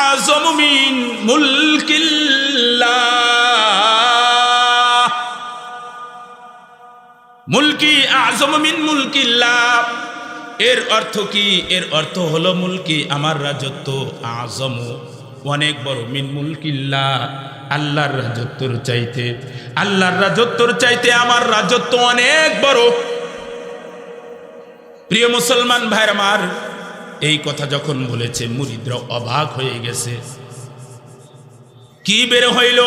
আযমু মিন মুলকিল্লাহ, মুলকি আযমু মিন মুলকিল্লাহ। এর অর্থ কি? এর অর্থ হলো মুলকি আমার রাজত্ব, আযমু অনেক বড়, মিন মুলকিল্লাহ আল্লাহর রাজত্বর চাইতে, আল্লাহর রাজত্বর চাইতে আমার রাজত্ব অনেক বড়। প্রিয় মুসলমান ভাইরা আমার, এই কথা যখন বলেছে মুরিদরা অবাক হয়ে গেছে। কি বের হইল?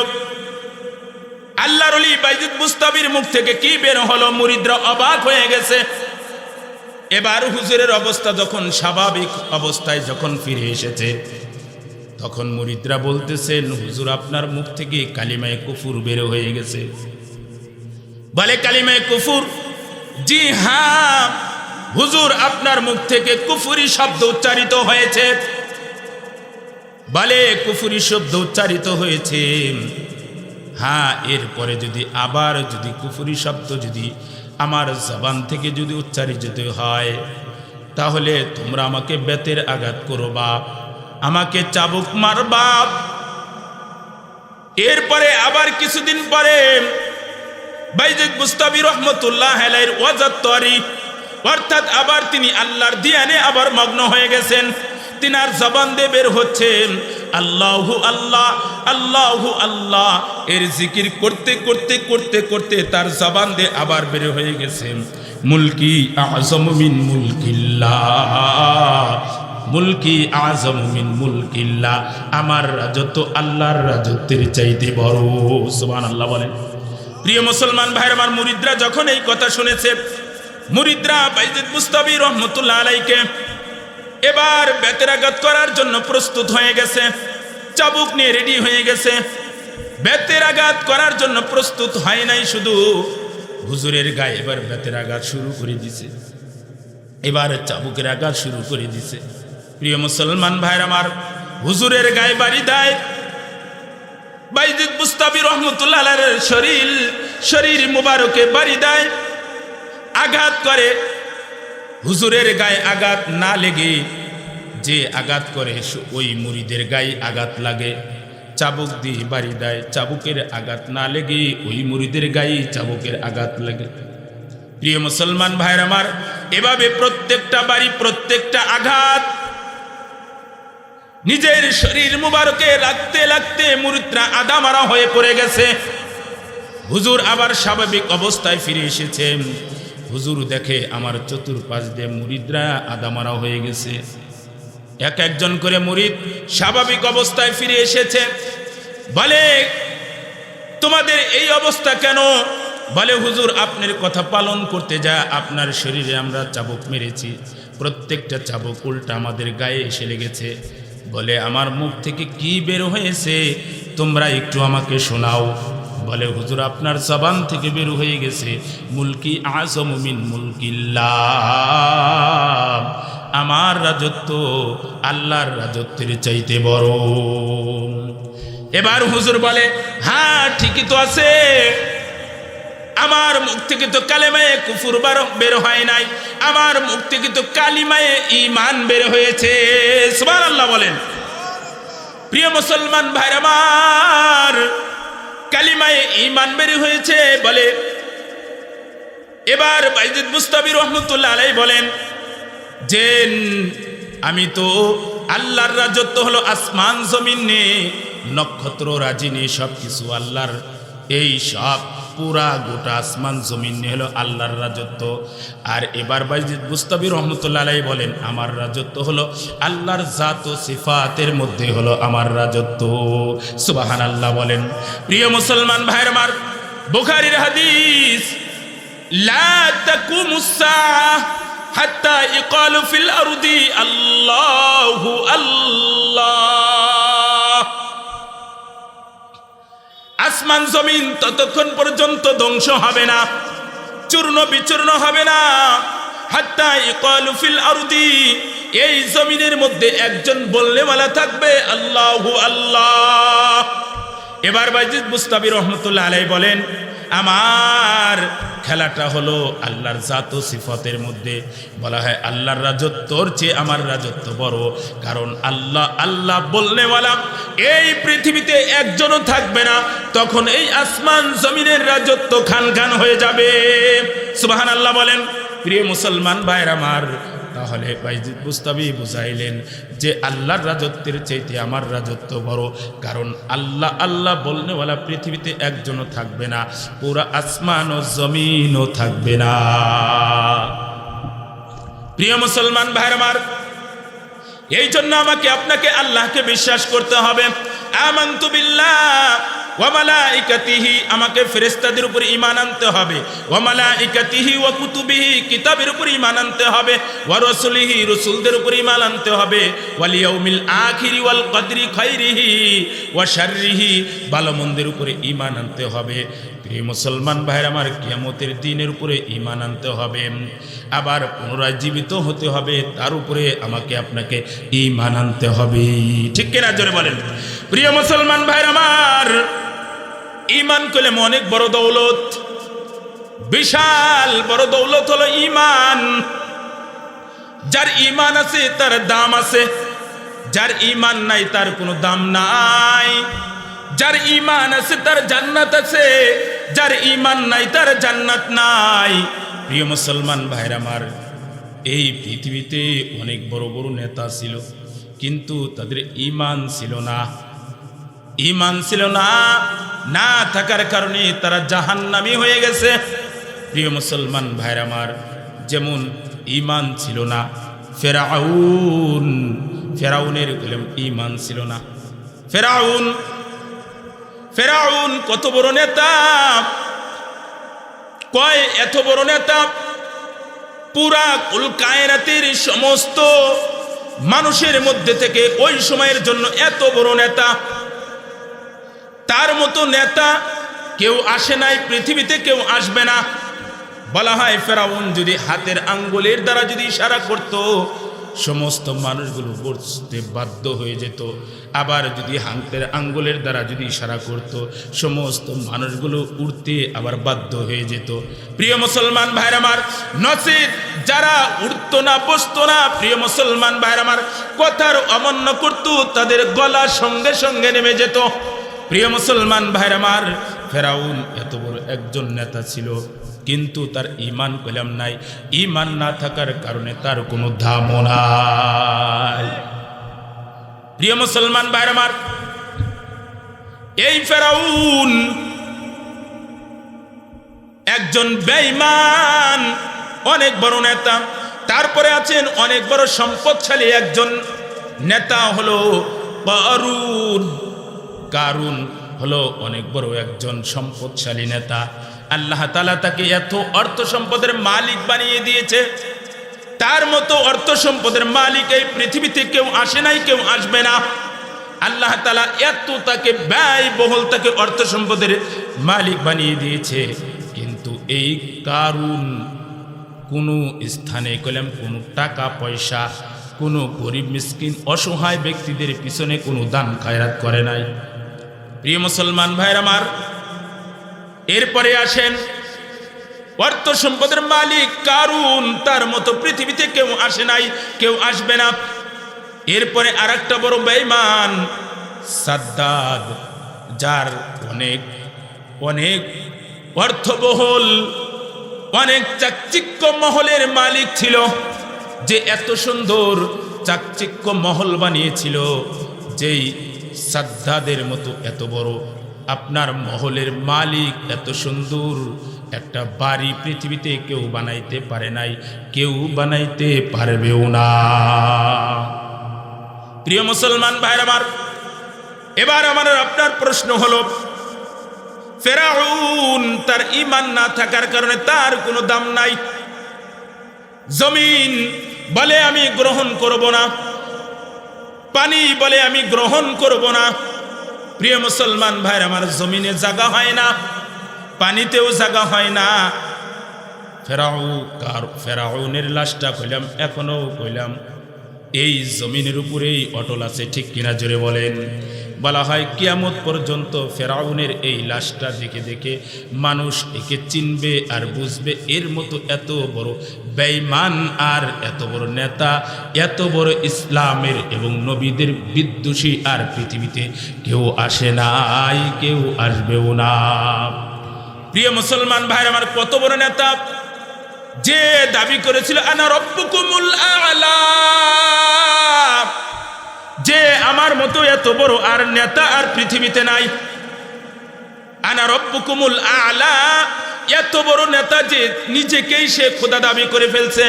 আল্লাহর ওলি বাইজিদ বুস্তামির মুখ থেকে কি বের হলো? মুরিদরা অবাক হয়ে গেছে। এবার হুজুরের অবস্থা যখন স্বাভাবিক অবস্থায় যখন ফিরে এসেছে, তখন মুরিদরা বলতেছেন, হুজুর আপনার মুখ থেকে কালিমায়ে কুফর বের হয়ে গেছে। বলে কালিমায়ে কুফর? জি হ্যাঁ হুজুর, আপনার মুখ থেকে কুফরি শব্দ উচ্চারিত হয়েছে। বলে কুফরি শব্দ উচ্চারিত হয়েছে? হ্যাঁ, এরপরে যদি আবার যদি কুফরি শব্দ যদি আমার জবান থেকে যদি উচ্চারিত হয়, তাহলে তোমরা আমাকে বেতের আঘাত করবা, আমাকে চাবুক মারবা। এরপরে আবার কিছুদিন পরে বাইজিদ বুস্তামি রহমতুল্লাহ আলাইহির ওয়াজাত তরি, অর্থাৎ আবার তিনি আল্লাহর ধ্যানে আবার মগ্ন হয়ে গেছেন। তিনার জবান দিয়ে বের হচ্ছেন আল্লাহু আল্লাহ, আল্লাহু আল্লাহ। এর জিকির করতে করতে করতে করতে তার জবান দিয়ে আবার বের হয়ে গেছেন মুলকি আযমু মিন মুলকিল্লাহ, মুলকি আযমু মিন মুলকিল্লাহ, আমার রাজত্ব আল্লাহর রাজত্বের চাইতে বড়। সুবহানাল্লাহ বলেন। প্রিয় মুসলমান ভাইরা আমার, মুরিদরা যখন এই কথা শুনেছে, মুরিদরা বাইজিদ বুস্তামি রহমতুল্লাহ আলাইকে এবার বেতের আঘাত করার জন্য প্রস্তুত হয়ে গেছে, চাবুক নিয়ে রেডি হয়ে গেছে। বেতের আঘাত করার জন্য প্রস্তুত হয় নাই, শুধু হুজুরের গায়ে এবার বেতের আঘাত শুরু করে দিছে, এবার চাবুকের আঘাত শুরু করে দিছে। প্রিয় মুসলমান ভাইরা আমার, হুজুরের গায়ে বাড়ি দেয়, বাইজিদ বুস্তামি রহমতুল্লাহ আলাইহির শরীর মুবারকে বাড়ি দেয়, আঘাত করে। হুজুরের গায়ে আঘাত না লেগে যে আঘাত করে ওই মুরিদের গায়ে আঘাত লাগে, চাবুক দিয়ে বাড়ি দেয়, চাবুকের আঘাত না লেগে ওই মুরিদের গায়ে চাবুকের আঘাত লাগে। প্রিয় মুসলমান ভাইরা আমার, এভাবে প্রত্যেকটা বাড়ি, প্রত্যেকটা আঘাত নিজের শরীর মুবারকে লাগতে লাগতে মুরিদরা আদামারা হয়ে পড়ে গেছে। হুজুর আবার স্বাভাবিক অবস্থায় ফিরে এসেছেন। হুজুর দেখে আমার চতুর্পাশ দিয়ে মুরিদরা আদামারা হয়ে গেছে, এক একজন করে মুরিদ স্বাভাবিক অবস্থায় ফিরে এসেছে। বলে, তোমাদের এই অবস্থা কেন? বলে, হুজুর আপনার কথা পালন করতে যা আপনার শরীরে আমরা চাবুক মেরেছি, প্রত্যেকটা চাবুক উল্টা আমাদের গায়ে এসে লেগেছে। বলে, আমার মুখ থেকে কি বের হয়েছে তোমরা একটু আমাকে শোনাও। বলে, হুজুর আপনার জবান থেকে বের হয়ে গেছে, মুলকি আযমু মিন মুলকিল্লাহ, আমার রাজত্ব আল্লাহর রাজত্বের চাইতে বড়। এবার হুজুর বলে, হ্যাঁ ঠিকই তো আছে, আমার মুখ থেকে তো কালেমায়ে কুফর বের হয় নাই, আমার মুখ থেকে তো কালিমায়ে ঈমান বের হয়েছে। সুবহানাল্লাহ বলেন। প্রিয় মুসলমান ভাইরা আমার, কালিমায়ে ঈমান বের হয়েছে। বলে, এবার বাইজিদ বুস্তামি রহমতুল্লাহ আলাইহি বলেন যে আমি তো আল্লাহর রাজত্ব হলো আসমান জমিন নে, নক্ষত্র রাজি নে, সব কিছু আল্লাহর, এই সব পুরা গোটা আসমান জমিন নিয়ে হলো আল্লাহর রাজত্ব। আর এবার বাইজিদ বুস্তামি রহমতুল্লাহ আলাইহি বলেন, আমার রাজত্ব হলো আল্লাহর জাত ও সিফাতের মধ্যে হলো আমার রাজত্ব। সুবহানাল্লাহ বলেন। প্রিয় মুসলমান ভাইরা আমার, বুখারীর হাদিস, লা তাকুমুস সাআহ হাত্তা ইকালু ফিল আরদি আল্লাহু আল্লাহ। আসমান জমিন ততক্ষণ পর্যন্ত ধ্বংস হবে না, চূর্ণ বিচূর্ণ হবে না, হাত্তা ইকালু ফিল আরদি, এই জমিনের মধ্যে একজন বলনেওয়ালা থাকবে, আল্লাহু আল্লাহ। এবার বাইজিদ বুস্তামি রহমতুল্লাহ আলাইহি বলেন, আমার খেলাটা হলো আল্লাহর জাত ও সিফতের মধ্যে। বলা হয় আল্লাহর রাজত্বর চেয়ে আমার রাজত্ব বড়, কারণ আল্লাহ আল্লাহ বলনেওয়ালা এই পৃথিবীতে একজনও থাকবে না, তখন এই আসমান জমিনের রাজত্ব খান খান হয়ে যাবে। সুবহানাল্লাহ বলেন। প্রিয় মুসলমান ভাইরা আমার, তাহলে বাইজিদ বুস্তামি বুঝাইলেন যে আল্লাহর রাজত্বের চাইতে আমার রাজত্ব বড়, কারণ আল্লাহ আল্লাহ বলনেওয়ালা পৃথিবীতে একজনও থাকবে না, পুরা আসমান ও জমিনও থাকবে না। প্রিয় মুসলমান ভাইরা আমার, এই জন্য আমাকে আপনাকে আল্লাহকে বিশ্বাস করতে হবে। আমানতু বিল্লাহ ওয়া মালাইকাতিহি, আমাকে ফেরেশতাদের উপর ঈমান আনতে হবে। ওয়া মালাইকাতিহি ওয়া কুতুবিহি, কিতাবের উপর ঈমান আনতে হবে। ওয়া রাসূলিহি, রাসূলদের উপর ঈমান আনতে হবে। ওয়াল ইয়াউমিল আখিরি ওয়াল কদরি খাইরিহি ওয়া শাররিহি, ভালো মন্দের উপরে ঈমান আনতে হবে। প্রিয় মুসলমান ভাইরা আমার, কিয়ামতের দিনের উপরে ঈমান আনতে হবে, আবার পুনরায় জীবিত হতে হবে, তার উপরে আমাকে আপনাকে ঈমান আনতে হবে। ঠিক কিনা জোরে বলেন। প্রিয় মুসলমান ভাইরা আমার, ঈমান করলে অনেক বড় দৌলত, বিশাল বড় দৌলত হলো ঈমান। যার ঈমান আছে তার দাম আছে, যার ঈমান নাই তার কোনো দাম নাই। যার ঈমান আছে তার জান্নাত আছে, যার ঈমান নাই তার জান্নাত নাই। প্রিয় মুসলমান ভাইরা আমার, এই পৃথিবীতে অনেক বড় বড় নেতা ছিল, কিন্তু তাদের ঈমান ছিল না। ঈমান ছিল না, না থাকার কারণে তারা জাহান্নামী হয়ে গেছে। প্রিয় মুসলমান ভাইরা আমার, যেমন ঈমান ছিল না ফেরাউনের ঈমান ছিল না। ফেরাউন কত বড় নেতা, কয় এত বড় নেতা, পুরা কুল কায়নাতের সমস্ত মানুষের মধ্যে থেকে ওই সময়ের জন্য এত বড় নেতা, তার মতো নেতা কেউ আসে নাই, পৃথিবীতে কেউ আসবে না। বলা হয় ফেরাউন যদি হাতের আঙ্গুলের দ্বারা যদি ইশারা করত, সমস্ত মানুষগুলো বুঝতে বাধ্য হয়ে যেত। আবার যদি হাতের আঙ্গুলের দ্বারা যদি ইশারা করত, সমস্ত মানুষগুলো উড়তে আবার বাধ্য হয়ে যেত। প্রিয় মুসলমান ভাইরা আমার, নসিব যারা উড়তো না, বসতো না, প্রিয় মুসলমান ভাইরা আমার, কথার অমান্য করত, তাদের গলা সঙ্গে সঙ্গে নেমে যেত। প্রিয় মুসলমান ভাইরা আমার, ফেরাউন এত বড় একজন নেতা ছিল, কিন্তু তার ঈমান কলম নাই। ঈমান না থাকার কারণে তার কোনো দামও নাই। প্রিয় মুসলমান ভাইরা আমার, এই ফেরাউন একজন বেঈমান, অনেক বড় নেতা। তারপরে আছেন অনেক বড় সম্পদশালী একজন নেতা, হলো কারুন। কারুন হলো অনেক বড় একজন সম্পদশালী নেতা। আল্লাহ তাআলা তাকে এত অর্থ সম্পদের মালিক বানিয়ে দিয়েছে, তার মতো অর্থ সম্পদের মালিক এই পৃথিবীতে কেউ আসে নাই, কেউ আসবে না। আল্লাহ তাআলা এত তাকে ব্যয়বহুল, তাকে অর্থ সম্পদের মালিক বানিয়ে দিয়েছে। কিন্তু এই কারুন কোনো স্থানে কলম, কোনো টাকা পয়সা, কোনো গরিব মিসকিন অসহায় ব্যক্তিদের পিছনে কোনো দান খায়রাত করে নাই। প্রিয় মুসলমান ভাইরা আমার, এরপরে আসেন অর্থ সম্পদের মালিক কারুন, তার মতো পৃথিবীতে কেউ আসে নাই, কেউ আসবে না। এরপরে আরেকটা বড় বেঈমান সাদ্দাদ, যার অনেক অনেক অর্থবহুল, অনেক চাকচিক্য মহলের মালিক ছিল, যে এত সুন্দর চাকচিক্য মহল বানিয়েছিল, যেই সাদ্দাদের মতো এত বড় আপনার মহলের মালিক, এত সুন্দর একটা বাড়ি পৃথিবীতে কেউ বানাইতে পারে নাই, কেউ বানাইতে পারবেও না। প্রিয় মুসলমান ভাইরা আমার, এবার আমার আপনার প্রশ্ন হলো, ফেরাউন তার ঈমান না থাকার কারণে তার কোনো দাম নাই। জমিন বলে আমি গ্রহণ করব না, পানি বলে আমি গ্রহণ করব না। প্রিয় মুসলমান ভাইরা আমার, জমিনে জায়গা হয় না, পানিতেও জায়গা হয় না। ফেরাউনের লাশটা কইলাম, এখনো কইলাম এই জমিনের উপরেই অটল আছে, ঠিক কিনা জোরে বলেন। বলা হয় কিয়ামত পর্যন্ত ফেরাউনের এই লাশটা দেখে দেখে মানুষ একে চিনবে আর বুঝবে, এর মতো এত বড় বেঈমান আর এত বড় নেতা, এত বড় ইসলামের এবং নবীদের বিদ্বেষী আর পৃথিবীতে কেউ আসে নাই, কেউ আসবেও না। প্রিয় মুসলমান ভাইরা আমার, কত বড় নেতা, যে দাবি করেছিল আনা রব্বুকুমুল আ'লা, যে আমার মতো এত বড় আর নেতা আর পৃথিবীতে নাই। আনা রব্বুকুমুল আ'লা, এত বড় নেতা যে নিজেকেই সে খোদা দাবি করে ফেলছে,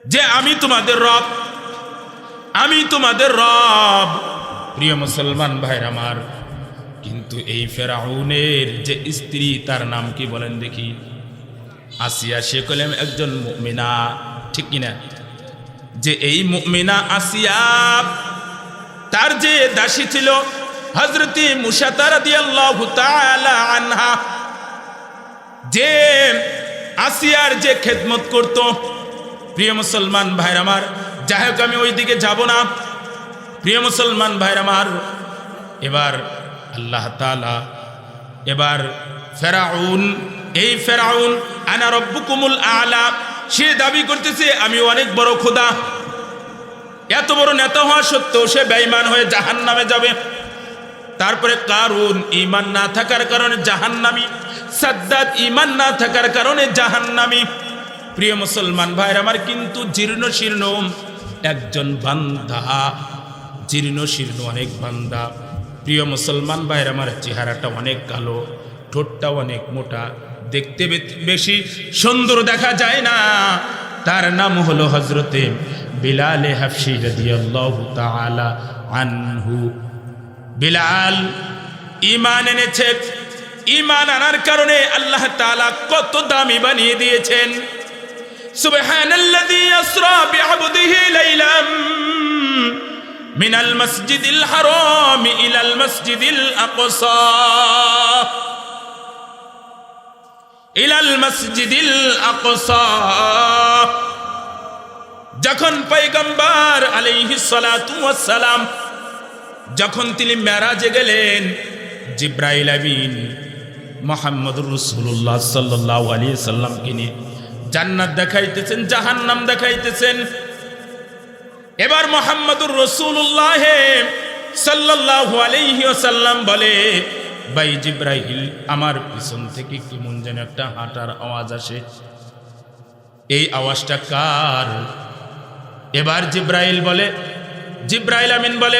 যে আমি তোমাদের রব, আমি তোমাদের রব। প্রিয় মুসলমান ভাইরা আমার, কিন্তু এই ফেরাউনের যে স্ত্রী, তার নাম কি বলেন দেখি? আসিয়া। সে কলেম একজন মুমিনা, ঠিক কিনা? যে এই মুমিনা আসিয়া, তার যে দাসী ছিল হযরতে মুসা রাদিয়াল্লাহু তাআলা আনহা, যে আসিয়ার যে খেদমত করত। প্রিয় মুসলমান ভাইরা আমার, যাই হোক আমি ওই দিকে যাব না। প্রিয় মুসলমান ভাইরা আমার, এবার আল্লাহ তাআলা, এবার ফেরাউন, এই ফেরাউন আনা রব্বুকুমুল আ'লা, সে দাবি করতেছে আমি অনেক বড় খোদা। এত বড় নেতা হওয়া সত্ত্বেও সে বেঈমান হয়ে জাহান্নামে যাবে। তারপরে কারুন ঈমান না থাকার কারণে জাহান্নামী, সাদ্দাত ঈমান না থাকার কারণে জাহান্নামী। প্রিয় মুসলমান ভাইরা আমার, কিন্তু জীর্ণ শীর্ণ একজন বান্দা, জীর্ণ শীর্ণ অনেক বান্দা। প্রিয় মুসলমান ভাইরা আমার, চেহারাটা অনেক কালো, ঠোঁটটা অনেক মোটা, দেখতে বেশি সুন্দর দেখা যায় না। তার নাম হলো হযরতে বিলাল হাফসি রাদিয়াল্লাহু তাআলা আনহু। বিলাল ঈমান এনেছে, ঈমান আনার কারণে আল্লাহ তাআলা কত দামি বানিয়ে দিয়েছেন। সুবহানাল্লাযী আসরা বিআবদিহি লাইলাম মিনাল মাসজিদিল হারাম ইলাল মাসজিদিল আকসা ইলাল মাসজিদিল আকসা। যখন পয়গম্বর আলাইহিস সালাতু ওয়াস সালাম যখন তিনি মেরাজে গেলেন, জিবরাইল আমিন মুহাম্মদুর রাসূলুল্লাহ সাল্লাল্লাহু আলাইহি সাল্লামকে নিয়ে জান্নাত দেখাইতেছেন, জাহান্নাম দেখাইতেছেন। এবার মুহাম্মদুর রাসূলুল্লাহ সাল্লাল্লাহু আলাইহি ওয়াসাল্লাম বলে, ভাই জিবরাইল, আমার পিছন থেকে কেমন যেন একটা হাঁটার আওয়াজ আসে, এই আওয়াজটা কার? এবার জিবরাইল বলে, জিবরাইল আমিন বলে,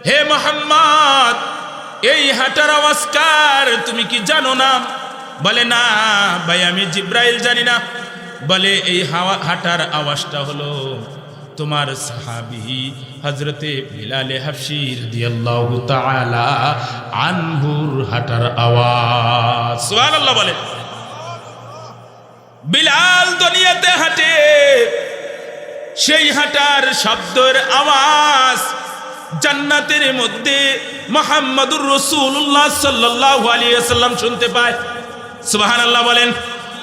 হে মুহাম্মদ, এই হাঁটার আওয়াজ কার তুমি কি জানো না? বলে, না ভাই, আমি জিবরাইল জানি না। বলে, এই হাঁটার আওয়াজটা হলো তোমার সাহাবী হযরতে বিলাল হাবশী রাদিয়াল্লাহু তাআলা আনহুর হাঁটার আওয়াজ। সুবহানাল্লাহ বলে। বিলাল দুনিয়াতে হাঁটে, সেই হাঁটার শব্দের আওয়াজ জান্নাতের মধ্যে মুহাম্মদুর রাসূলুল্লাহ সাল্লাল্লাহু আলাইহি ওয়াসাল্লাম শুনতে পায়। সুবহানাল্লাহ বলেন।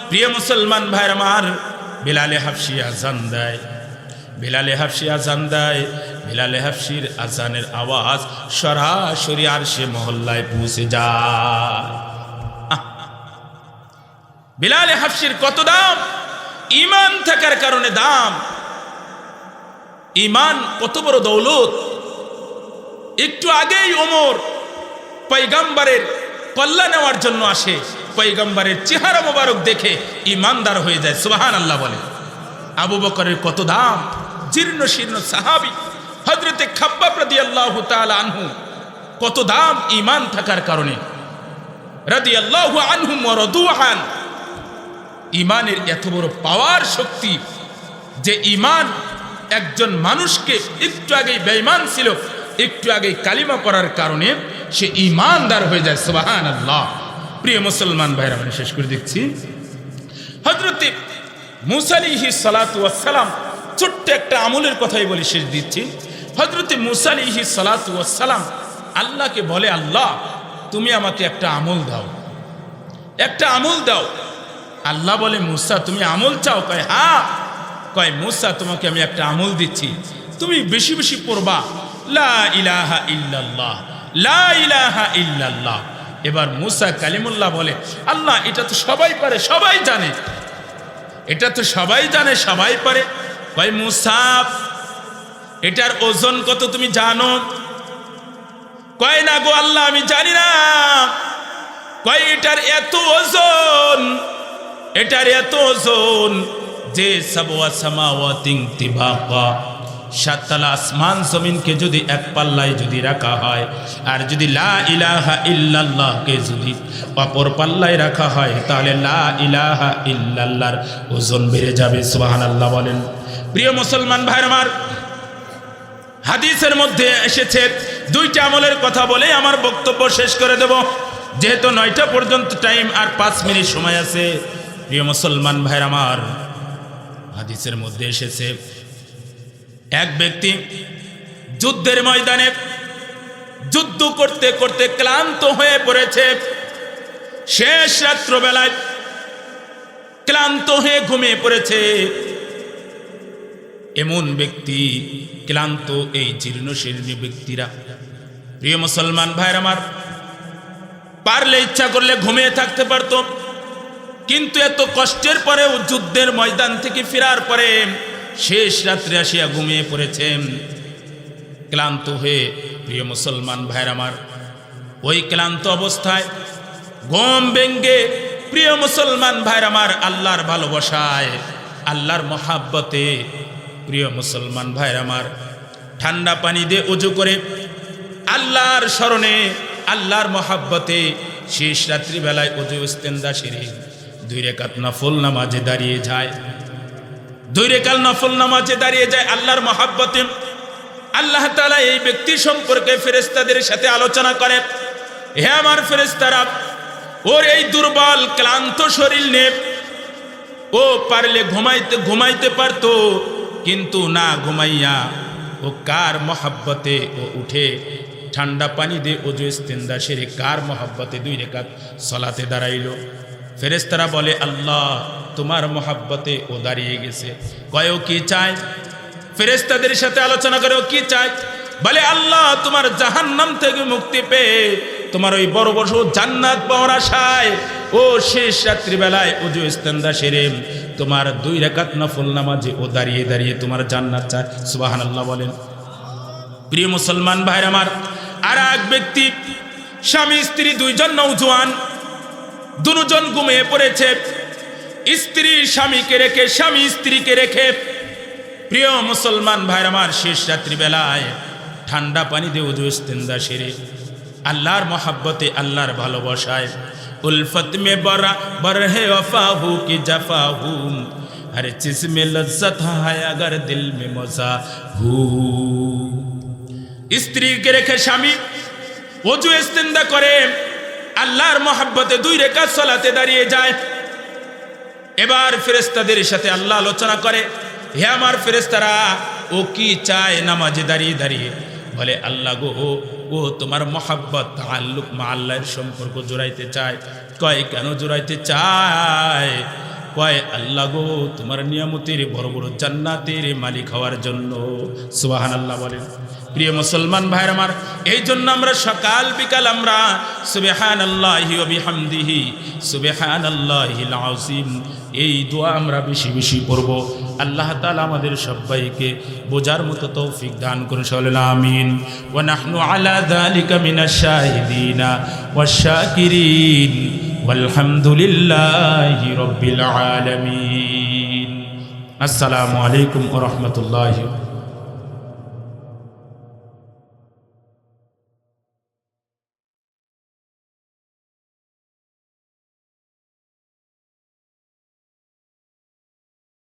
প্রিয় মুসলমান ভাইরা আমার, বিলাল হাবশী আযান দেয়, বিলাল হাবশী আযান দেয়। বিলাল হাবশীর আযানের আওয়াজ সরাসরি আরশে মহল্লায় পৌঁছে যায়। বিলাল হাবশীর কত দাম! ঈমান থাকার কারণে দাম। ঈমান কত বড় দৌলত! একটু আগেই ওমর পয়গম্বরের কল্লা নেওয়ার জন্য আসে, পয়গম্বরের চেহারা মোবারক দেখে ঈমানদার হয়ে যায়। সুবহানাল্লাহ বলে। আবু বকরের কত দাম! জীর্ণ শীর্ণ সাহাবী হযরতে খাব্বাব রাদিয়াল্লাহু তাআলা আনহু, কত দাম ঈমান থাকার কারণে। রাদিয়াল্লাহু আনহুম ওয়া রাদু আন। ঈমানের এত বড় পাওয়ার শক্তি যে ঈমান একজন মানুষকে, একটু আগেই বেঈমান ছিল, একটু আগেই কালিমা পড়ার কারণে সে ঈমানদার হয়ে যায়। সুবহানাল্লাহ। প্রিয় মুসলমান ভাইরা, আমি শেষ করে দিচ্ছি। হযরতে মূসা আলাইহিস সালাতু ওয়াস সালাম, ছোট্ট একটা আমলের কথাই বলি, শেষ দিচ্ছি। হযরতে মূসা আলাইহিস সালাতু ওয়াস সালাম আল্লাহকে বলে, আল্লাহ তুমি আমাকে একটা আমল দাও, একটা আমল দাও। আল্লাহ বলে, মূসা তুমি আমল চাও? কয় হ্যাঁ। কয়, মূসা তোমাকে আমি একটা আমল দিচ্ছি, তুমি বেশি বেশি পড়বা লা ইলাহা ইল্লাল্লাহ, লা ইলাহা ইল্লাল্লাহ। এবার মূসা কালিমুল্লাহ বলে, আল্লাহ এটা তো সবাই পারে, সবাই জানে, এটা তো সবাই জানে, সবাই পারে। কয়, মূসা এটার ওজন কত তুমি জানো? কয়, না গো আল্লাহ, আমি জানি না। কয়, এটার এত ওজন, এটার এত ওজন যে সাবওয়া সামাওয়াতিন তিবাকা, সাততলা আসমান জমিনকে যদি এক পাল্লায় যদি রাখা হয়, আর যদি লা ইলাহা ইল্লাল্লাহকে যদি অপর পাল্লায় রাখা হয়, তাহলে লা ইলাহা ইল্লাল্লাহর ওজন বেড়ে যাবে। সুবহানাল্লাহ বলেন। প্রিয় মুসলমান ভাইরা আমার, হাদিসের মধ্যে এসেছে, দুইটা আমলের কথা বলে আমার বক্তব্য শেষ করে দেব, যেহেতু 9টা পর্যন্ত টাইম আর 5 মিনিট সময় আছে। প্রিয় মুসলমান ভাইরা আমার, হাদিসের মধ্যে এসেছে, এক ব্যক্তি যুদ্ধের ময়দানে যুদ্ধ করতে করতে ক্লান্ত হয়ে পড়েছে। শেষ রাত্রবেলায় ক্লান্ত হয়ে ঘুমিয়ে পড়েছে। এমন ব্যক্তি, ক্লান্ত এই জীর্ণ শীর্ণ ব্যক্তিরা, প্রিয় মুসলমান ভাইরা আমার, পারলে ইচ্ছা করলে ঘুমিয়ে থাকতে পারত, কিন্তু এত কষ্টের পরেও যুদ্ধের ময়দান থেকে ফেরার পরে শেষ রাত্রে আসিয়া ঘুমিয়ে পড়েছেন ক্লান্ত হয়ে। প্রিয় মুসলমান ভাইরা আমার, ওই ক্লান্ত অবস্থায় ঘুম ভেঙ্গে, প্রিয় মুসলমান ভাইরা আমার, আল্লাহর ভালোবাসায়, আল্লাহর মহাব্বতে, প্রিয় মুসলমান ভাইরা আমার, ঠান্ডা পানি দিয়ে ওযু করে আল্লাহর স্মরণে, আল্লাহর মহাব্বতে শেষ রাত্রিবেলায় ওযু ইস্তেনজা সেরে 2 রাকাত নফল নামাজে দাঁড়িয়ে যায়। 2 রাকাত নফল নামাজে দাঁড়িয়ে যায় আল্লাহর মহাব্বতে। আল্লাহ তাআলা এই ব্যক্তি সম্পর্কে ফেরেশতাদের সাথে আলোচনা করে, হে আমার ফেরেশতারা, ওর এই দুর্বল ক্লান্ত শরীর নে ও পারলে ঘুমাইতে পারতো, কিন্তু না ঘুমাইয়া ও কার মহাব্বতে ও উঠে ঠান্ডা পানি দিয়ে ওযু ইস্তেঞ্জা সেরে কার মহাব্বতে 2 রাকাত সালাতে দাঁড়াইলো। ফেরেশতারা বলে আল্লাহ তোমার মহাব্বতে ও দাঁড়িয়ে গেছে। কয় ও কি চায়? ফেরেশতাদের সাথে আলোচনা করে ও কি চায়? বলে আল্লাহ তোমার জাহান্নাম থেকে মুক্তি পেয়ে তোমার ওই বড় বড় জান্নাত পাওয়ার আশায় ও শেষ রাত্রিবেলায় ওযু ইস্তেঞ্জা সেরে তোমার 2 রাকাত নফল নামাজে ও দাঁড়িয়ে দাঁড়িয়ে তোমার জান্নাত চায়। সুবহানাল্লাহ বলেন। প্রিয় মুসলমান ভাইরা আমার, আর এক ব্যক্তি স্বামী স্ত্রী 2 জন নওজোয়ান, দুজন ঘুমিয়ে পড়েছে। স্ত্রী স্বামীকে রেখে, স্বামী স্ত্রীকে রেখে, প্রিয় মুসলমান ভাইরা আমার, শেষ রাত্রিবেলায় ঠান্ডা পানি দিয়ে ওযু ইস্তেঞ্জা সেরে আল্লাহর মহাব্বতে, আল্লাহর ভালোবাসায়, উলফত মে বরাবর হে ওয়াফাহু কি জাফাহু, হর চিজ মে লজ্জত হায় अगर দিল মে মজা হু। স্ত্রীকে রেখে স্বামী ওযু ইস্তেঞ্জা করে আল্লাহর মহাব্বতে 2 রাকাত সালাতে দাঁড়িয়ে যায়। এবার ফেরেশতাদের সাথে আল্লাহ আলোচনা করে, হে আমার ফেরেশতারা ও কি চায় নামাজে দাঁড়িয়ে দাঁড়িয়ে? বলে আল্লাহ গো ও তোমার মহাব্বত তাআল্লুক মা আল্লাহর সম্পর্ক জোড়াইতে চায়। কয় কেন জোড়াইতে চায়? কয় আল্লাহ গো তোমার নিয়ামতের বড় বড় জান্নাতের মালিক হওয়ার জন্য। সুবহানাল্লাহ বলেন। প্রিয় মুসলমান ভাইরা আমার, এই জন্য আমরা সকাল বিকাল আমরা সুবহানাল্লাহি ওয়া বিহামদিহি সুবহানাল্লাহিল আযীম এই দোয়া আমরা বেশি বেশি পড়ব। আল্লাহ তাআলা আমাদের সবাইকে বোঝার মতো তৌফিক দান করুন। সকলে আমিন। ওয়া নাহনু আলা যালিকা মিনাশ শাহিদিনা ওয়াশ শাকিরিন ওয়ালহামদুলিল্লাহি রাব্বিল আলামিন। আসসালামু আলাইকুম ওয়া রাহমাতুল্লাহি।